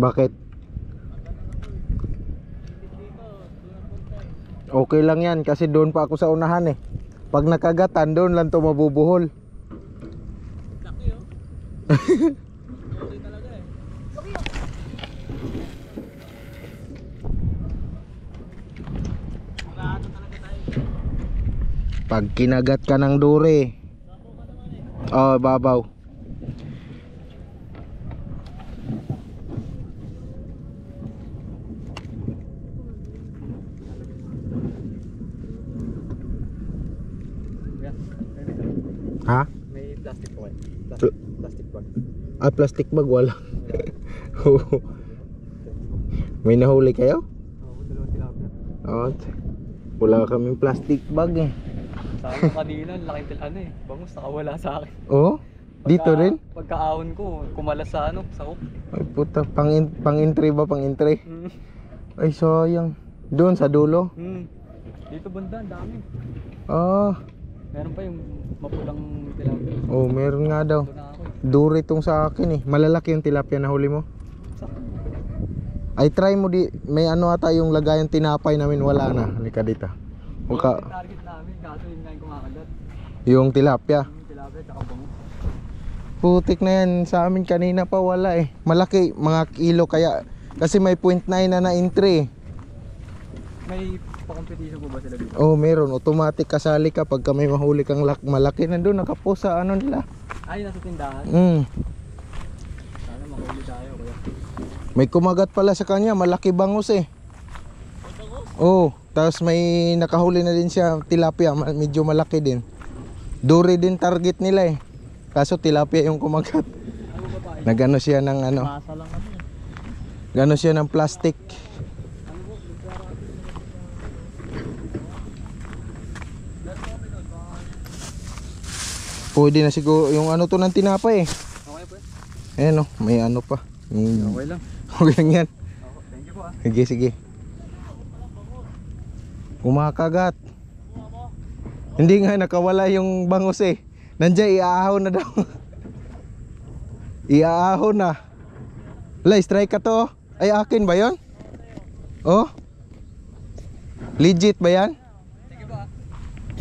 Speaker 1: Bakit? Okay lang yan kasi doon pa ako sa unahan eh. Pag nakagatan doon lang to mabubuhol.
Speaker 3: Laki oh. Doro talaga eh. Marado talaga tayo.
Speaker 1: Pag kinagat ka ng duri. Oh, babaw. Ha?
Speaker 2: May plastic po. Plastic bag.
Speaker 1: Ah, plastic bag wala. May nahuli kayo?
Speaker 2: Oo, dalawang tilapia.
Speaker 1: Oh, wala kaming plastic bag eh.
Speaker 2: Sa akin kanina, laking bangus nakawala sa akin.
Speaker 1: Oh? Dito rin?
Speaker 2: Pagkaahon ko, kumalas sa sa hook.
Speaker 1: Ay puta, pang-entry ba? Pang-entry? Ay sayang. Doon sa dulo?
Speaker 2: Dito banda, ang dami.
Speaker 1: Ah.
Speaker 2: Meron pa yung mapulang tilapia.
Speaker 1: Oh, meron nga daw.
Speaker 2: Doon na ako eh.
Speaker 1: Duri tong sa akin eh. Malalaki yung tilapia na huli mo. Ay try mo di, may ano ata yung lagayan tinapay namin, wala na. Halika dito.
Speaker 2: Yung target namin, kaso yun nga yung kumakagat.
Speaker 1: Yung tilapia.
Speaker 2: Yung tilapia tsaka bangus.
Speaker 1: Putik na yan, sa amin kanina pa wala eh. Malaki, mga kilo kaya. Kasi may 0.9 na na-entry eh.
Speaker 2: May pa-competition po ba sila dito?
Speaker 1: Oh, meron. Automatic kasali ka pagka may mahuli kang malaki. Nandun, nakapost sa ano nila.
Speaker 2: Ay, nasa tindahan.
Speaker 1: Mm.
Speaker 2: Sana makahuli tayo kuya.
Speaker 1: May kumagat pala sa kanya, malaki bangus eh. Oh, tapos may nakahuli na din siya tilapia, medyo malaki din. Dory din target nila eh. Kaso tilapia yung kumagat. Nagano siya ng ano?
Speaker 3: Masa lang kami.
Speaker 1: Gano siya ng plastic. Pwede na siguro yung ano to ng tinapay eh.
Speaker 2: Okay po.
Speaker 1: Ayan oh, may ano pa.
Speaker 2: Okay lang.
Speaker 1: Okay lang yan.
Speaker 2: Thank you po ah.
Speaker 1: Sige, sige. Kumakagat. Hindi nga nakawala yung bangus eh. Nandiyan iaahon na daw. Iaahon na. Wala, strike ka to. Ay akin ba 'yon? Oh. Legit ba 'yan?
Speaker 2: Sige po ah.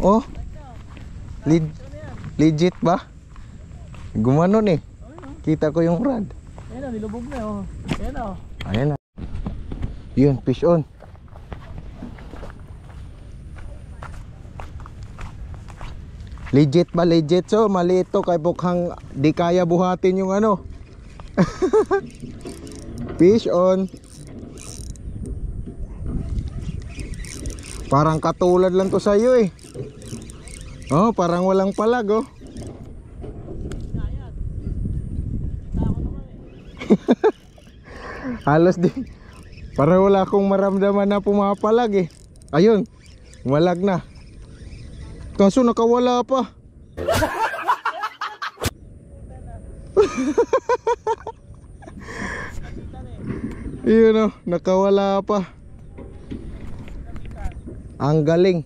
Speaker 1: Oh. Legit ba? Gumanon eh. Kita ko yung rod.
Speaker 3: Ayan na, nilubog na oh. Ayan na oh.
Speaker 1: Ayan na. Yun, fish on. Legit ba? Legit. So, maliit to kay bukhang di kaya buhatin yung ano. Fish on. Parang katulad lang to sa'yo eh. Oh, parang walang palag oh. Halos di. Parang wala akong maramdaman na pumapalag eh. Ayun, walag na. Kaso nakawala pa. Yun oh, nakawala pa. Ang galing.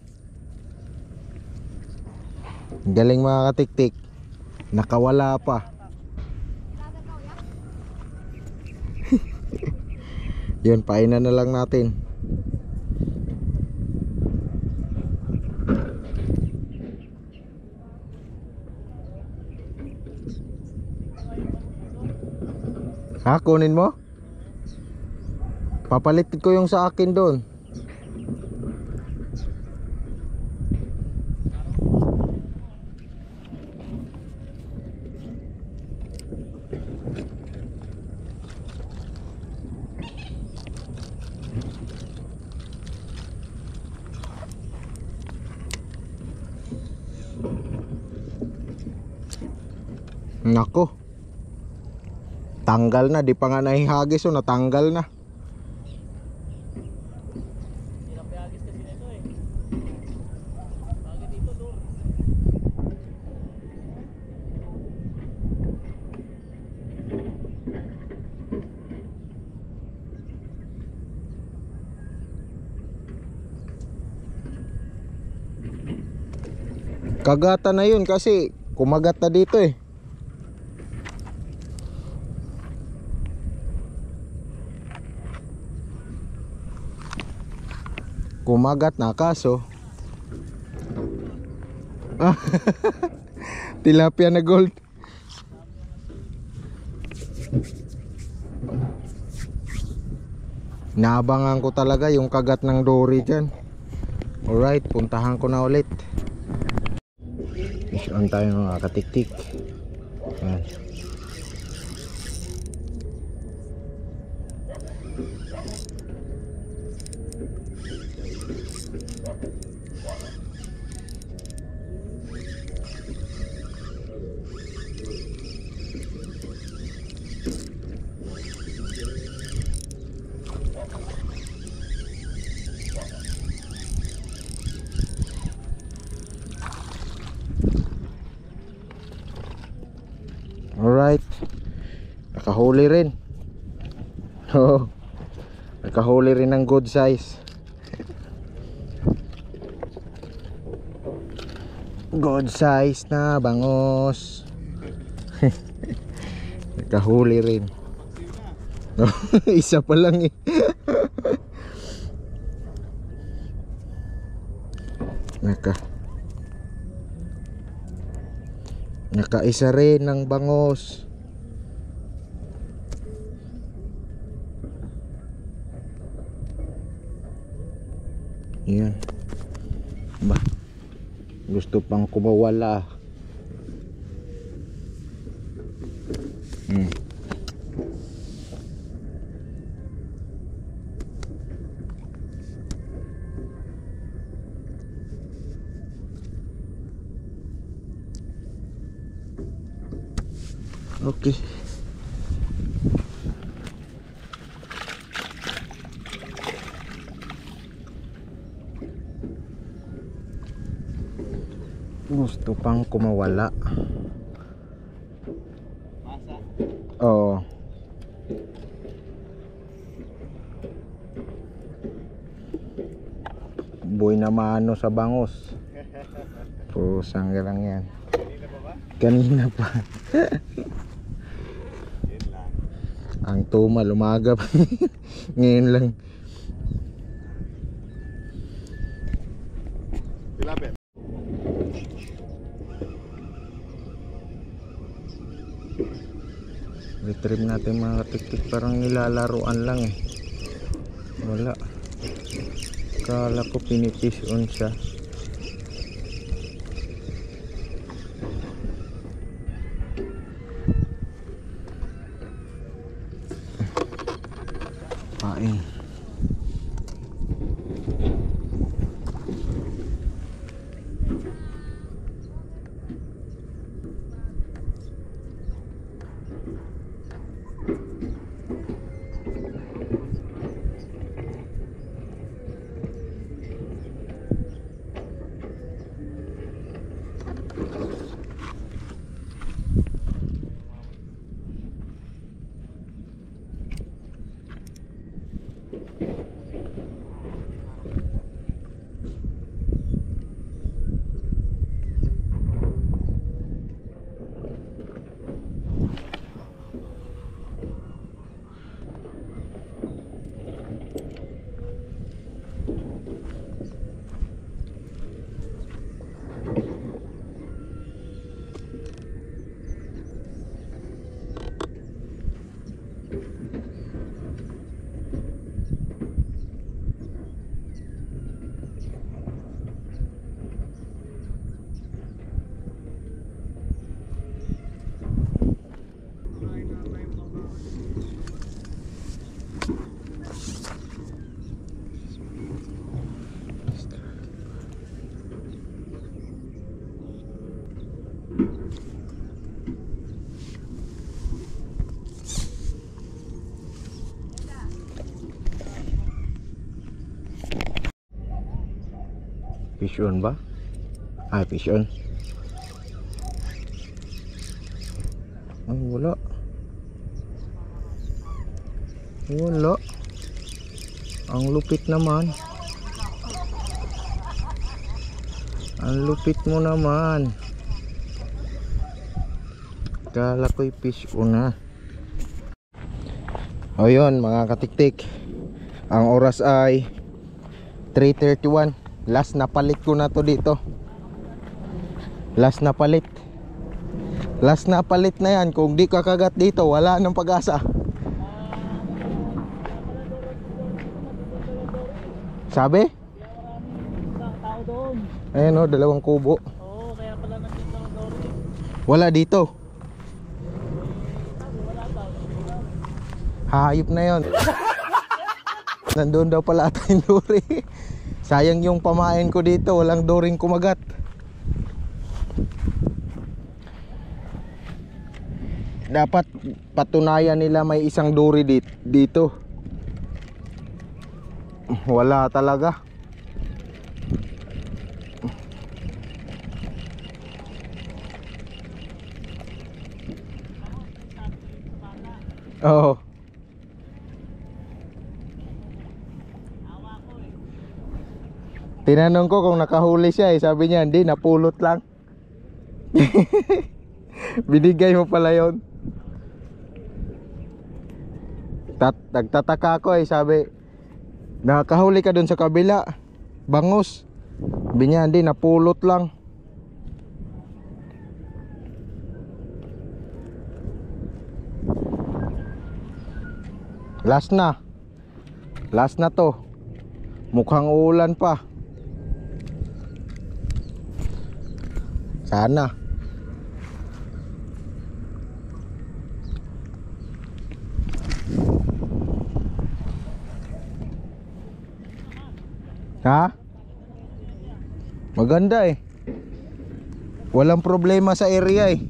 Speaker 1: Galing mga katiktik. Nakawala pa. Yun, painan na lang natin. Ha, kunin mo? Papalitin ko yung sa akin doon. Nako. Tanggal na, di pa nga nahihagis, oh, natanggal na.
Speaker 3: Pinapayagis kasi nito eh. Bakit dito doon?
Speaker 1: Kagata na yun kasi kumagat na dito eh. Kumagat na kaso tilapia na gold. Naabangan ko talaga yung kagat ng dory dyan. Alright, puntahan ko na ulit. Fish on tayo mga katiktik. Ayan. Alright, nakahuli rin. Oo, nakahuli rin ng good size. Good size na bangos. Nakahuli rin. Isa pa lang eh. Nakaisa rin ng bangos. Yan. Ba, gusto pang kumawala. Okay. Gusto pang kumawala.
Speaker 2: Masa.
Speaker 1: Oo. Boy na maano sa bangos. Pusang lang yan.
Speaker 2: Kanina pa ba?
Speaker 1: Kanina pa.
Speaker 2: Yun lang.
Speaker 1: Ang tumal, umaga pa. Ngayon lang.
Speaker 2: Tilapia.
Speaker 1: Retrieve natin mga katiktik, parang nilalaruan lang eh. Wala. Kala ko pinifish on siya. Paing. Fish on ba? Ah, fish on. Ay, wala. Wala. Ang lupit naman. Ang lupit mo naman. Kala ko'y fish on na. O yun mga katiktik, ang oras ay 3:31. Last na palit ko na to dito. Last na palit. Last na palit na yan. Kung di kakagat dito, wala nang pag-asa. Sabi?
Speaker 3: Tao doon.
Speaker 1: Ayan o, 2 kubo.
Speaker 3: Oo, kaya pala nandito ang dory.
Speaker 1: Wala dito. Hayop na yon. Nandun daw pala tayong dory. Sayang yung pamain ko dito, walang doring kumagat. Dapat patunayan nila may isang dory dito. Wala talaga. Oo. Tinanong ko kung nakahuli siya eh. Sabi niya hindi, napulot lang. Binigay mo pala yun. Nagtataka ako eh. Sabi, nakahuli ka dun sa kabila, bangus. Sabi niya hindi, napulot lang. Last na. Last na to. Mukhang ulan pa. Sana. Ha? Maganda eh. Walang problema sa area eh.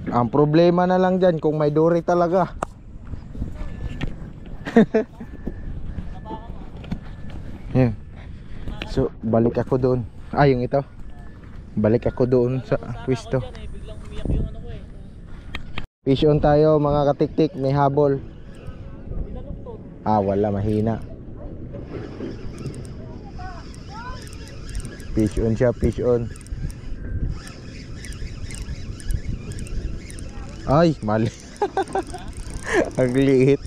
Speaker 1: Ang problema na lang dyan kung may dory talaga. Yan. So balik ako doon. Yung ito. Balik ako doon sa pwesto.
Speaker 3: Biglang umiyak yung ano ko eh.
Speaker 1: Fish on tayo mga katiktik. May habol.
Speaker 3: Pinaluktot.
Speaker 1: Wala, mahina. Fish on siya, fish on. Ay, mali. Ang liit.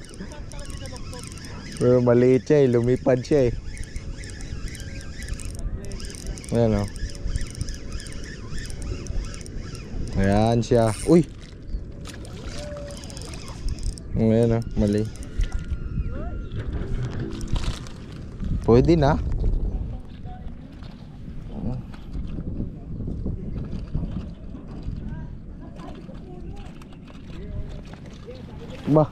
Speaker 1: Pero maliit siya eh, lumipad siya eh. Ayan o. Ayan siya. Uy! Ayan o, mali. Pwede na. Bah,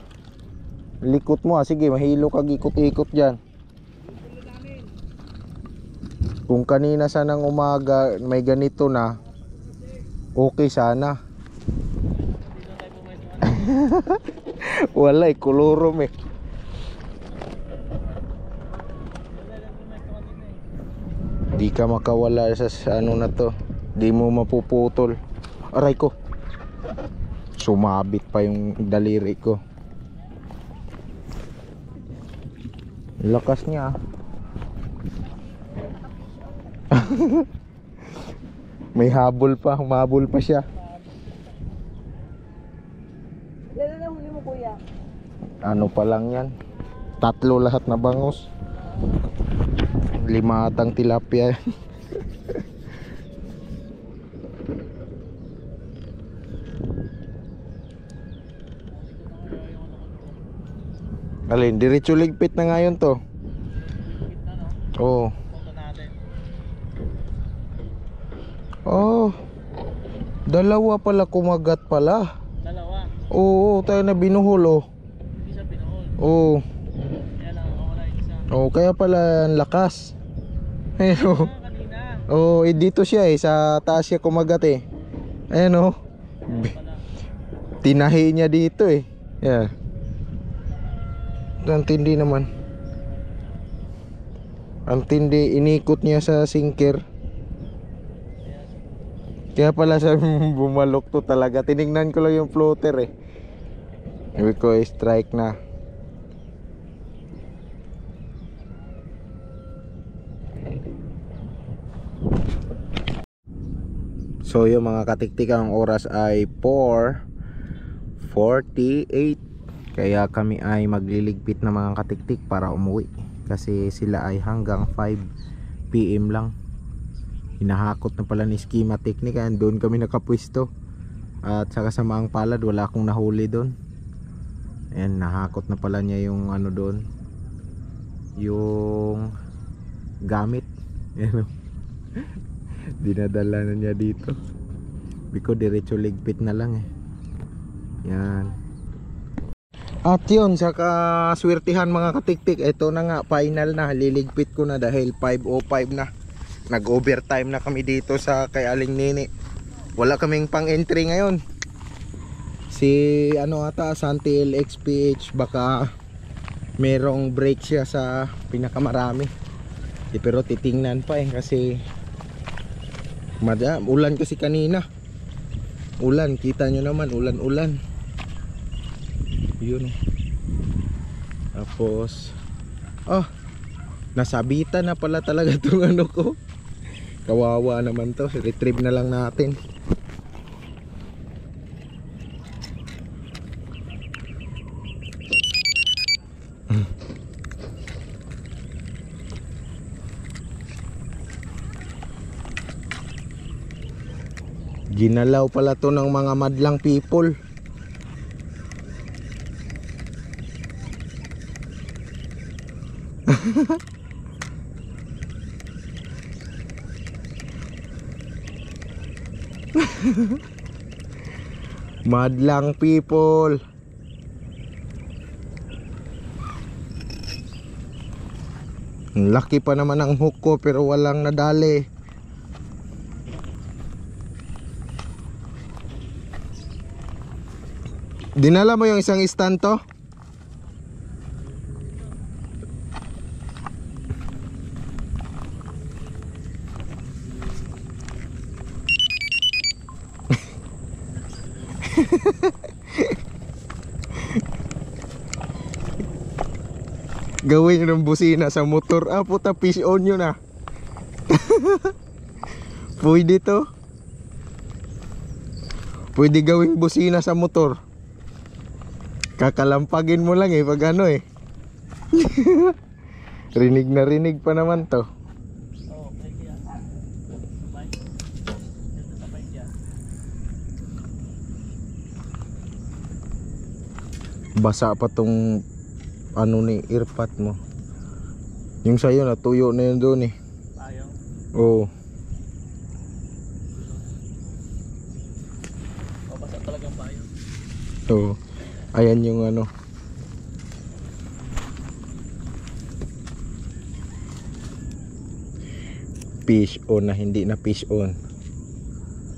Speaker 1: likot mo sige, mahilo kag ikot-ikot dyan. Kung kanina sanang umaga may ganito na, okay sana. Wala kolorom eh. Di ka makawala sa ano na to. Di mo mapuputol. Aray ko. Sumabit pa yung daliri ko. Lakas niya. May habol pa, humabol pa siya.
Speaker 3: Yan na huli mo kuya.
Speaker 1: Ano pa lang yan? 3 lahat na bangus. 5 atang tilapia. Alin, diretso ligpit na ngayon to. Oo.
Speaker 3: Punta natin.
Speaker 1: Oh. Dalawa pala kumagat pala.
Speaker 3: Dalawa.
Speaker 1: Oo, tayo na binuhol oh.
Speaker 3: Hindi siya pinuhol.
Speaker 1: Oo.
Speaker 3: Kaya lang ako wala isa.
Speaker 1: Oh, kaya pala ang lakas. Ayun oh.
Speaker 3: Kanina.
Speaker 1: Oh, dito siya eh, sa taas siya kumagat eh. Ayan oh.
Speaker 3: Pala.
Speaker 1: Tinahi niya dito eh. Yeah. Ang tindi naman. Ang tindi, inikot niya sa sinker. Kaya pala sa bumalok to talaga. Tinignan ko lang yung floater eh. Sabi ko strike na. So yung mga katiktik, ang oras ay 4:48. Kaya kami ay magliligpit na mga katiktik para umuwi. Kasi sila ay hanggang 5 PM lang. Hinahakot na pala ni Schematic ni kaya doon kami nakapwesto. At sa kasamaang palad wala akong nahuli doon. Ayan, nahakot na pala niya yung ano doon, yung gamit. Ayan o. Dinadala na niya dito. Biko diretso ligpit na lang eh. Yan. At yun, sa kaswertihan mga katiktik, ito na nga, final na, liligpit ko na dahil 5:05 na. Nag overtime na kami dito sa kay Aling Nini. Wala kaming pang entry ngayon. Si ano ata, Santi LXPH, baka merong break siya sa pinakamarami. Pero titingnan pa eh, kasi ulan kasi kanina. Ulan, kita nyo naman, ulan-ulan. Yun. Tapos nasabitan na pala talaga itong ano ko. Kawawa naman to, retrieve na lang natin. Ginalaw pala to ng mga madlang people. Madlang people. Laki pa naman ang hook ko pero walang nadali. Dinala mo yung isang stand to? Gawin ng busina sa motor. Ah, puta, fish on yun ah. Pwede to. Pwede gawing busina sa motor. Kakalampagin mo lang eh pag ano eh. Rinig na rinig pa naman to.
Speaker 3: Oo, pwede yan. Sabay. Ito sabay siya.
Speaker 1: Basa pa tong ano ni earpot mo. Yung sa'yo natuyo na yun doon eh.
Speaker 3: Ayaw.
Speaker 1: Oo.
Speaker 3: Mabasa talagang bayo.
Speaker 1: Oo. Ayan yung ano. Fish on na hindi na fish on.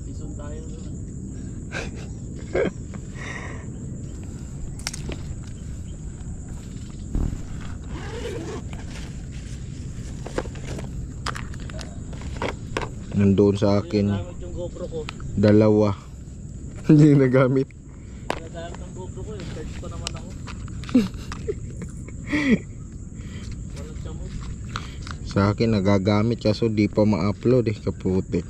Speaker 3: Bison tayo doon.
Speaker 1: Nandoon sa akin
Speaker 3: Gamit yung GoPro ko.
Speaker 1: dalawa. Hindi nagamit.
Speaker 3: Ginagamit ng GoPro ko. Yung search ko naman ako. Walang chamot.
Speaker 1: Sa akin nagagamit kaso di pa ma-upload eh, kaputik.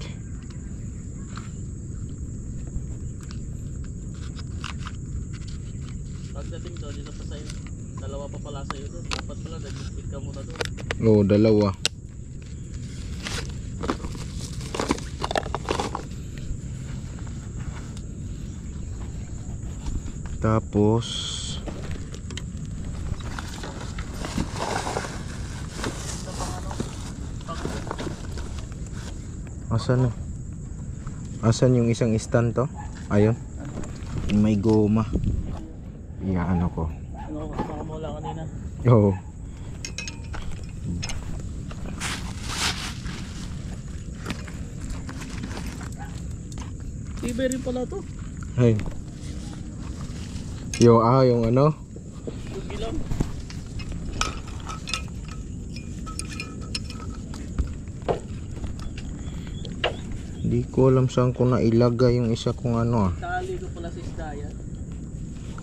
Speaker 3: Pagdating doon, dito pa sa'yo. Dalawa pa pala sa'yo doon. Dapat pala, nag-stick ka muna doon.
Speaker 1: Oo, dalawa. Tapos asan na? Asan yung isang stand to? Ayun. May goma. Iyan ko.
Speaker 3: Ano, kasama mo lang kanina.
Speaker 1: Oo.
Speaker 3: Tibay rin pala to.
Speaker 1: Hey. Yung ano?
Speaker 3: Yung bilang.
Speaker 1: Hindi ko alam saan ko na ilagay yung isa kong ano ah.
Speaker 3: Tali ko pala sa isda yan.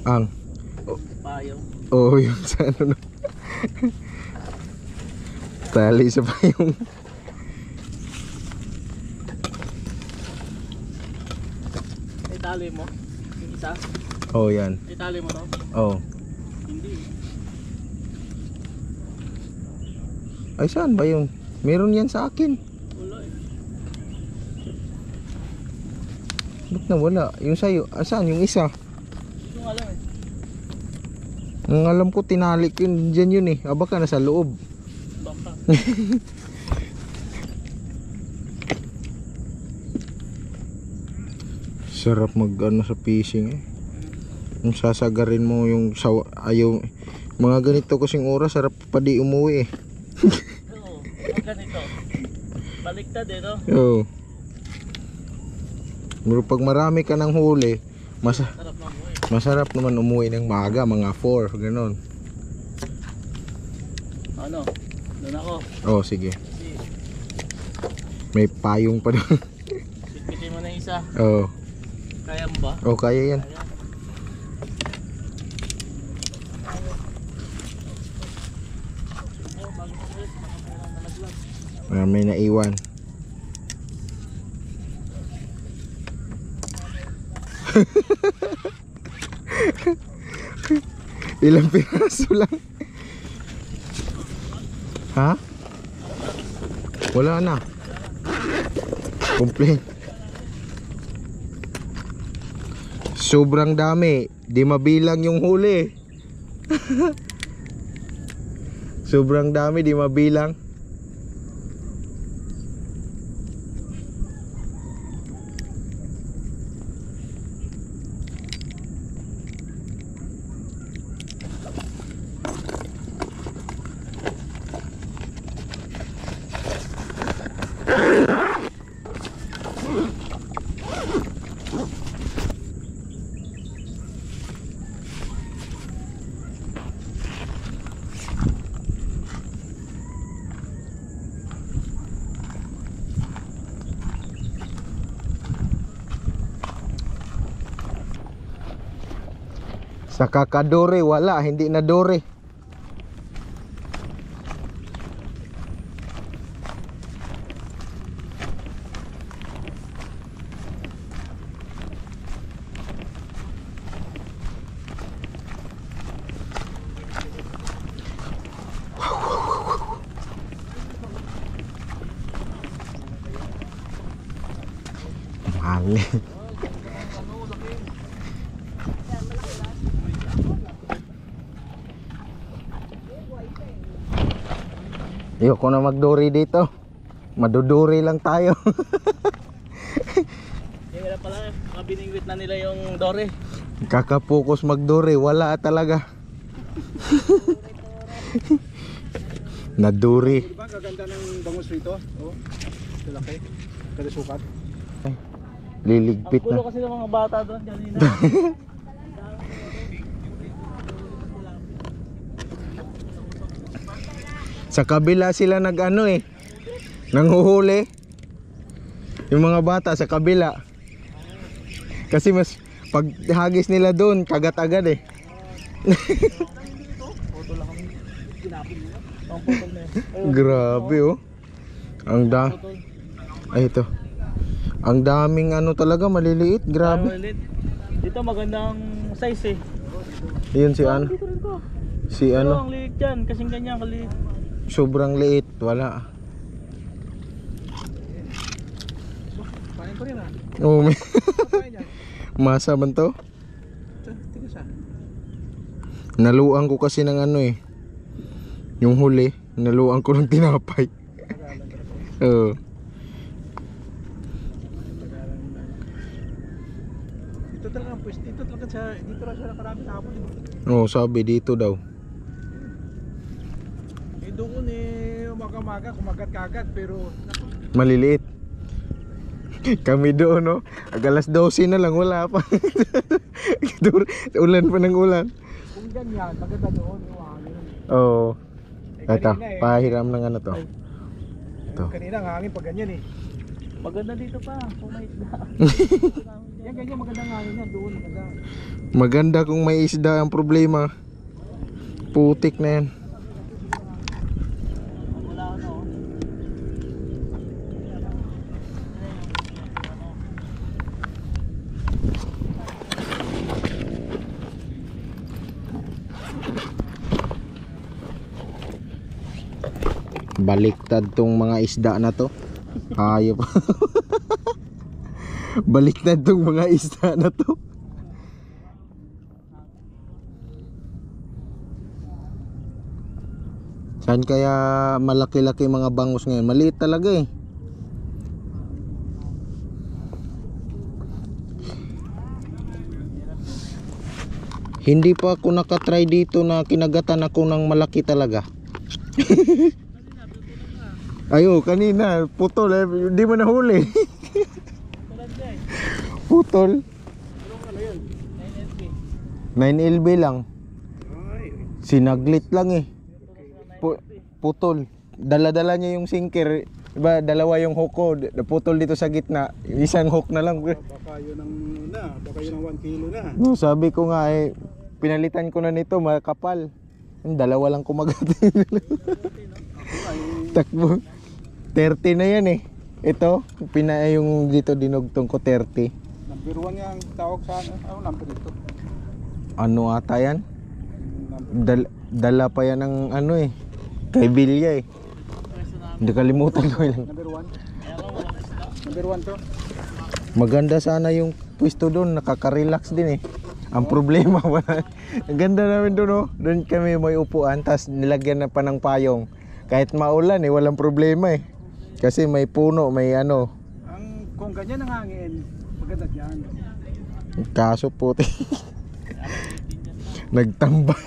Speaker 1: Ang.
Speaker 3: Payo.
Speaker 1: Oo, yung sa ano na. Tali sa payong.
Speaker 3: Itali mo. Yung isa.
Speaker 1: Oh, yan.
Speaker 3: Itali mo to.
Speaker 1: Oh.
Speaker 3: Hindi.
Speaker 1: Ay, saan ba yung? Meron yan sa akin.
Speaker 3: Wala eh.
Speaker 1: Ba't na wala? Yung sa'yo, saan yung isa?
Speaker 3: Hindi ko alam eh.
Speaker 1: Ang alam ko, tinalik yun. Dyan yun eh. Aba ka na sa loob.
Speaker 3: Baka.
Speaker 1: Sarap mag ano sa fishing eh. Yung sasagarin mo yung ayaw. Mga ganito kasing oras, sarap pa di umuwi eh.
Speaker 3: Oo. Ang ganito. Baliktad eh no?
Speaker 1: Oo. Pero pag marami ka ng huli,
Speaker 3: Sarap na mo eh.
Speaker 1: masarap naman umuwi ng maaga, mga 4, ganon.
Speaker 3: Ano? Doon ako.
Speaker 1: Oh, sige.
Speaker 3: Sige.
Speaker 1: May payong pa doon.
Speaker 3: Pitpitin mo na yung isa.
Speaker 1: Oo.
Speaker 3: Kaya mo ba?
Speaker 1: Oh, kaya yan.
Speaker 3: Kaya. Oh, bago mo ulit. Makaperang nalaglag.
Speaker 1: May naiwan. Ilang piraso lang. Ha? Wala na. Complain. Sobrang dami. Di mabilang yung huli. Sobrang dami, di mabilang. Sa kakadore, wala, hindi na dore. Hangin. Ayoko na magduri dito. Maduduri lang tayo.
Speaker 3: Yung hirap pala, mga biningwit na nila yung dore.
Speaker 1: Kakapokus magduri, wala talaga. Naduri.
Speaker 2: Diba ang gaganda ng bangus rito? Oh, laki. Kada sukat.
Speaker 1: Liligpit
Speaker 3: Ang gulo
Speaker 1: na.
Speaker 3: kasi ng mga bata doon kanina.
Speaker 1: Sa kabila sila nag-ano eh, nanghuhuli. Yung mga bata sa kabila. Kasi mas pag hagis nila doon, kagat agad eh.
Speaker 3: Photo lang kami. Kinapin nila. Ang photo na yun. Ayun,
Speaker 1: Grabe oh. Ang
Speaker 3: photo.
Speaker 1: ay ito. Ang daming ano talaga maliliit, grabe.
Speaker 3: Ulit. Dito magandang size eh.
Speaker 1: Yun si ano,
Speaker 3: Dito rin ko.
Speaker 1: si
Speaker 3: Pero
Speaker 1: ano,
Speaker 3: ang liit dyan, kasing ganyan kaliit.
Speaker 1: sobrang liit, wala.
Speaker 2: Kain ko rin ah.
Speaker 1: Oh, may
Speaker 2: Kain yan.
Speaker 1: masa man to.
Speaker 2: Tigas ah.
Speaker 1: Naluan ko kasi ng ano eh. Yung huli, naluan ko ng tinapay. Oo.
Speaker 2: Dito talaga ang pwesto. Dito talaga sa dito lang siya nakarami hapon.
Speaker 1: Oh, sabi dito daw.
Speaker 2: Eh doon eh umaga-umaga kumagat-kagat pero
Speaker 1: Maliliit. Kami doon, no? Alas 12 na lang, wala pa. Ulan pa ng ulan.
Speaker 2: kung ganyan maganda doon yung hangin.
Speaker 1: Oo.
Speaker 2: Eh,
Speaker 1: Ito,
Speaker 2: kanina eh.
Speaker 1: pahiram ng ano to. Ito.
Speaker 2: Kanina ang hangin pag ganyan eh.
Speaker 3: Maganda dito pa, kung may isda.
Speaker 2: Yan ganyan magandang hangin yan doon maganda.
Speaker 1: Maganda kung may isda ang problema. Putik na yan.
Speaker 3: Wala ano.
Speaker 1: Baliktad tong mga isda na to. Hayop. Baliktad tong mga isda na to. Saan kaya malaki-laki mga bangus ngayon? Maliit talaga eh. Hindi pa ako nakatry dito na kinagatan ako ng malaki talaga. Ayo, kanina putol eh, hindi mo nahuli. Putol. 9LB lang.
Speaker 2: Ay,
Speaker 1: Sinaglit lang eh. Putol. Dala-dala niya yung sinker. Diba, dalawa yung hook ko. Naputol dito sa gitna. Isang hook na lang.
Speaker 2: baka yun ang baka yun ang 1 kilo na.
Speaker 1: No, sabi ko nga eh, pinalitan ko na nito, makapal. Dalawa lang kumagat. Takbo. 30 na yan eh. Ito, yung dito dinugtong ko 30.
Speaker 2: Number 1 yung tawag sa ano number dito.
Speaker 1: Ano ata yan?
Speaker 2: Number
Speaker 1: Dala pa yan ng ano eh. Kay Bilya eh. Hindi kalimutan ko lang.
Speaker 2: number 1. Number 1 to.
Speaker 1: Maganda sana yung pwesto doon, nakaka-relax din eh. Ang problema wala. Ang ganda namin doon oh. Doon kami may upuan, tas nilagyan na pa ng payong. Kahit maulan eh, walang problema eh. Kasi may puno, may ano.
Speaker 2: Kung ganyan ang hangin, maganda diyan.
Speaker 1: Kaso puti. Nagtambay.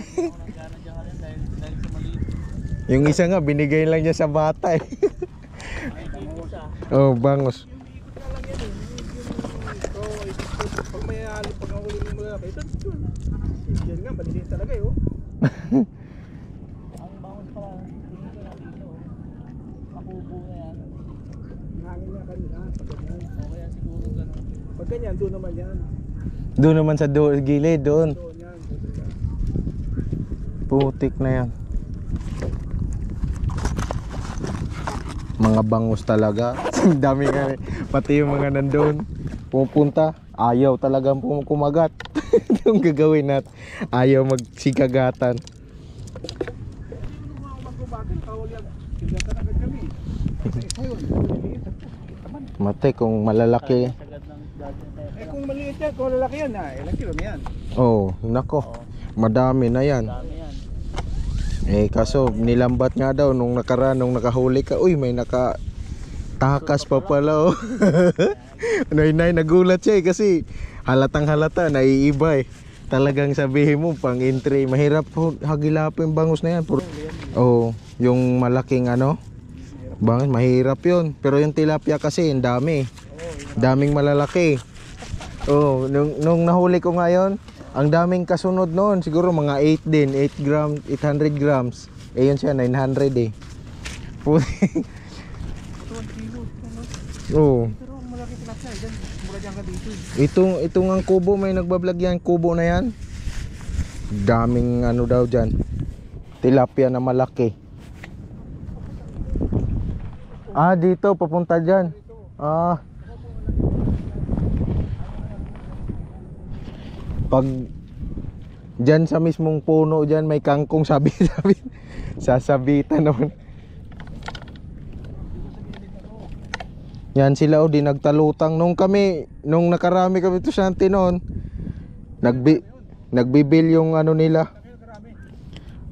Speaker 1: Yung isa nga, binigay lang niya sa bata eh. Oh, bangos.
Speaker 2: Pag may alip, pag nahuli mo mula, ito. Yan nga, maliliit talaga eh oh.
Speaker 3: Ang bangon pa, tingin ko na dito. Nakubo na yan.
Speaker 2: Ang hangin nga kanina, pag ganyan.
Speaker 3: O kaya siguro ganun.
Speaker 2: Pag ganyan, doon naman yan.
Speaker 1: Doon naman sa gilid, doon.
Speaker 2: Doon yan.
Speaker 1: Putik na yan. Mga bangus talaga. Ang dami nga. Pati yung mga nandun pumupunta, ayaw talagang kumagat. Yung gagawin natin, ayaw magsikagatan. Mate kung malalaki.
Speaker 3: Sagad ng dati na
Speaker 2: Eh kung maliit yan, kung lalaki yan, ilang kilo na yan?
Speaker 1: Oh, nako. Madami na yan.
Speaker 3: dami yan.
Speaker 1: Eh kaso nilambat nga daw nung nakaraan, nung nakahuli ka. Uy, may nakatakas pa pala oh. Nay nagulat siya kasi halatang halata, naiiba eh. Talagang sabihin mo pang entry, mahirap po hagilapin bangus na yan. Oh, yung malaking ano, bangus, mahirap yun. Pero yung tilapia kasi, ang dami. Daming malalaki. Oh, nung nahuli ko ngayon, ang daming kasunod noon, siguro mga 8 din, 8 grams, 800 grams. Eh yun siya, 900 eh. Oh.
Speaker 2: Pero ang malaki tilapia, dyan, mula dyan ka dito.
Speaker 1: Itong ang kubo, may nagbablog yan, kubo na yan. Daming ano daw dyan, tilapia na malaki. Ah, dito, papunta dyan. Ah. Pag dyan sa mismong puno dyan, may kangkong sabi-sabi. Sasabitan naman. Yan sila o, di nagtalutang. Nung nakarami kami to Shanti noon, nagbibil yung ano nila.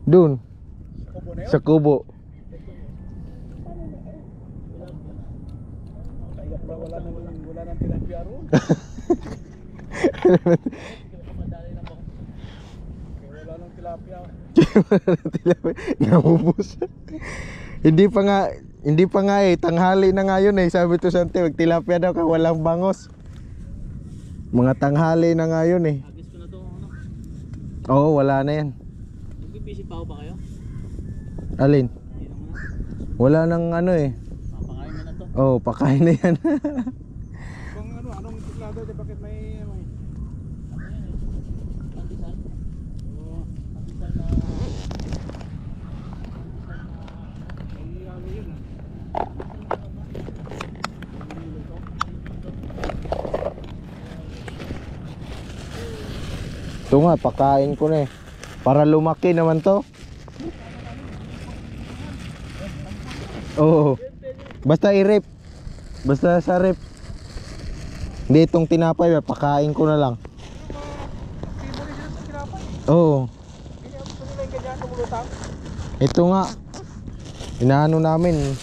Speaker 1: Dun, sa kubo.
Speaker 2: Wala nang tilapia roon. Wala nang tilapia.
Speaker 1: Namubos. Hindi pa nga eh, tanghali na nga yun eh. Sabi to Shanti, magtilapia daw ka, walang bangos. Mga tanghali na nga yun eh.
Speaker 3: Agis ko na to, ano?
Speaker 1: Oo, wala na yan.
Speaker 3: Nagbibisi pa ba kayo?
Speaker 1: Alin?
Speaker 3: Hindi naman na.
Speaker 1: Wala nang ano eh.
Speaker 3: Papakain mo na to.
Speaker 1: Oo, pakain na yan.
Speaker 2: Kung ano, anong tuklado dyan, bakit may...
Speaker 3: Ano yan eh? Pandesal? Oo. Pandesal na...
Speaker 2: May ano yun
Speaker 1: Ito nga, pakain ko na eh. Para lumaki naman to. Oo. Basta i-rip. Basta sa rip. Hindi itong tinapay, pakain ko na lang. Oo. Ito nga. Inaano namin.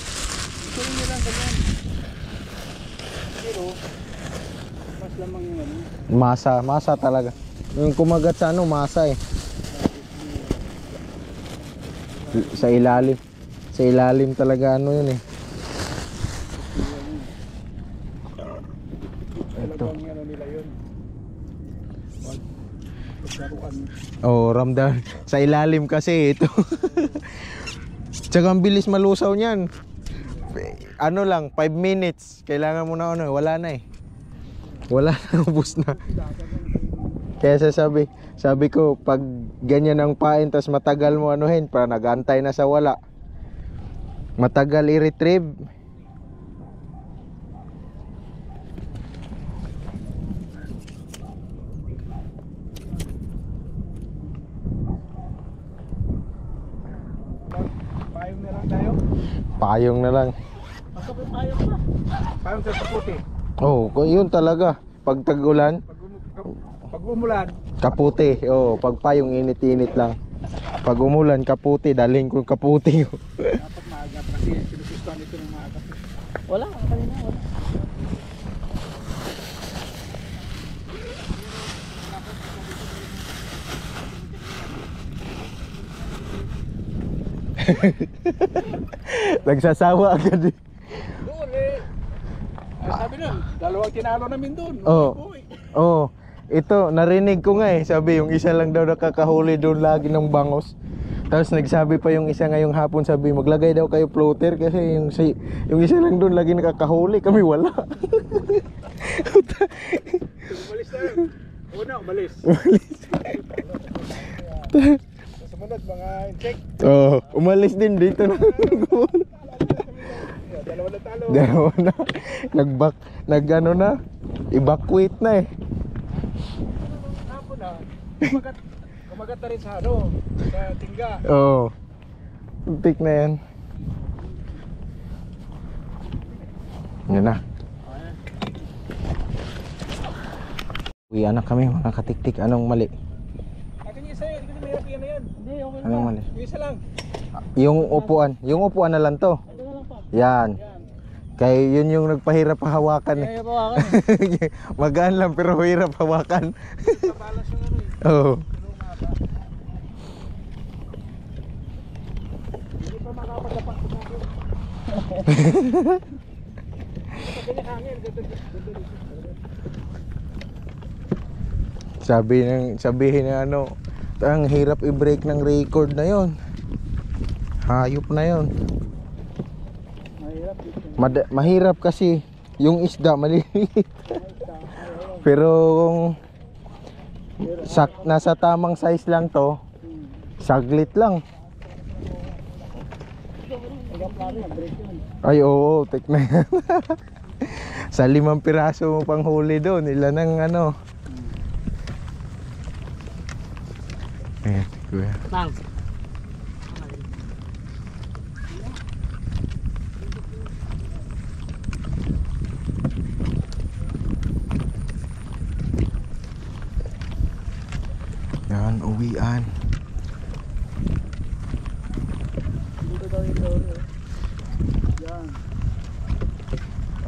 Speaker 2: mas lamang yung ano.
Speaker 1: Masa talaga. Yung kumagat sa ano, masa eh. Sa ilalim. Sa ilalim talaga ano yun eh.
Speaker 2: Talagang ano nila yun. Pagkaruan.
Speaker 1: Oh, ramdam. Sa ilalim kasi ito. Tsaka ang bilis malusaw niyan. Ano lang, 5 minutes. Kailangan mo na ano, wala na eh. Wala na, ubos na. Kaya sabi ko, pag ganyan ang pain, tas matagal mo anuhin, para nag-antay na sa wala. Matagal i-retrieve.
Speaker 2: Payong na lang tayo.
Speaker 1: Payong na lang.
Speaker 3: Magkapit payong pa.
Speaker 2: Payong sa kaputi.
Speaker 1: Oh, yun talaga. Pag tag-ulan,
Speaker 2: Pag umulan,
Speaker 1: kaputi. Oh, pag payong init-init lang. Pag umulan, kaputi. Dalhin ko yung kaputi.
Speaker 2: dapat maaga kasi sinusustuhan ito ng maaga.
Speaker 3: Wala, kanina wala.
Speaker 1: Nagsasawa agad eh.
Speaker 2: Doon eh. Sabi nun, dalawang tinalo namin doon.
Speaker 1: Oo. Oh, ito, narinig ko nga eh. Sabi, yung isa lang daw nakakahuli doon lagi ng bangos. Tapos nagsabi pa yung isa ngayong hapon, sabi, maglagay daw kayo floater kasi yung isa lang doon lagi nakakahuli. Kami wala.
Speaker 2: Umalis na yun. Una, umalis. sumunod, mga insect.
Speaker 1: Oh, umalis din dito na.
Speaker 2: Dalawa na talo.
Speaker 1: Dalawa na. Nag-ano na. Evacuate na eh.
Speaker 2: Hapon na. Kumagat na rin sa sa tingga.
Speaker 1: Oo. Tik na yan. Yan na. Uy, anak kami mga katiktik. Anong mali?
Speaker 2: Akin yung isa yun, hindi ko mahirap yan na yan.
Speaker 3: Hindi, okay.
Speaker 1: Anong mali?
Speaker 2: Yung isa lang.
Speaker 1: Yung upuan. Yung upuan na lang to.
Speaker 3: Ito na lang pa.
Speaker 1: Yan. Kaya yun yung nagpahirap hawakan eh.
Speaker 3: Kaya pa akin.
Speaker 1: Magaan lang pero hirap hawakan.
Speaker 2: Kapalas yung ano eh.
Speaker 1: Oo.
Speaker 2: Hindi pa makapagapak sa mga. Kapag ganyan hangin, ganda dito.
Speaker 1: Sabihin na ano, ang hirap i-break ng record na yon. Hayop na yon.
Speaker 3: Mahirap dito.
Speaker 1: Mahirap kasi yung isda maliliit. Pero kung nasa tamang size lang to, saglit lang.
Speaker 3: Hanggang plano, break yun.
Speaker 1: Ay oo, tek na yan. Sa 5 piraso mo pang huli doon, ilan ang ano. Ayan, kuya.
Speaker 3: Thanks.
Speaker 1: Yan, uwian.
Speaker 3: Dito daw yung dory. Yan.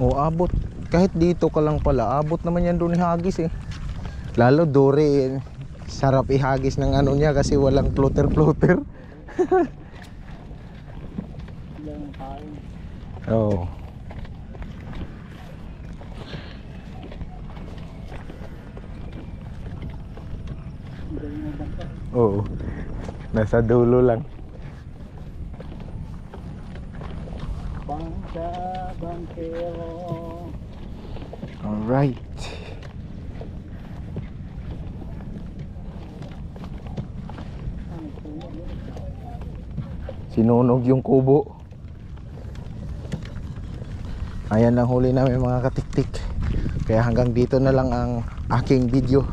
Speaker 1: O abot. Kahit dito ka lang pala, abot naman yan doon ihagis eh. Lalo Dory, sarap ihagis ng ano niya kasi walang floater.
Speaker 3: Yan ang kain.
Speaker 1: Oo.
Speaker 3: Galing ng bangka.
Speaker 1: Oo. Nasa dulo lang.
Speaker 3: Bangka, bangkero.
Speaker 1: Alright. Sinunog yung kubo. Ayan ang huli namin mga katiktik. Kaya hanggang dito na lang ang aking video.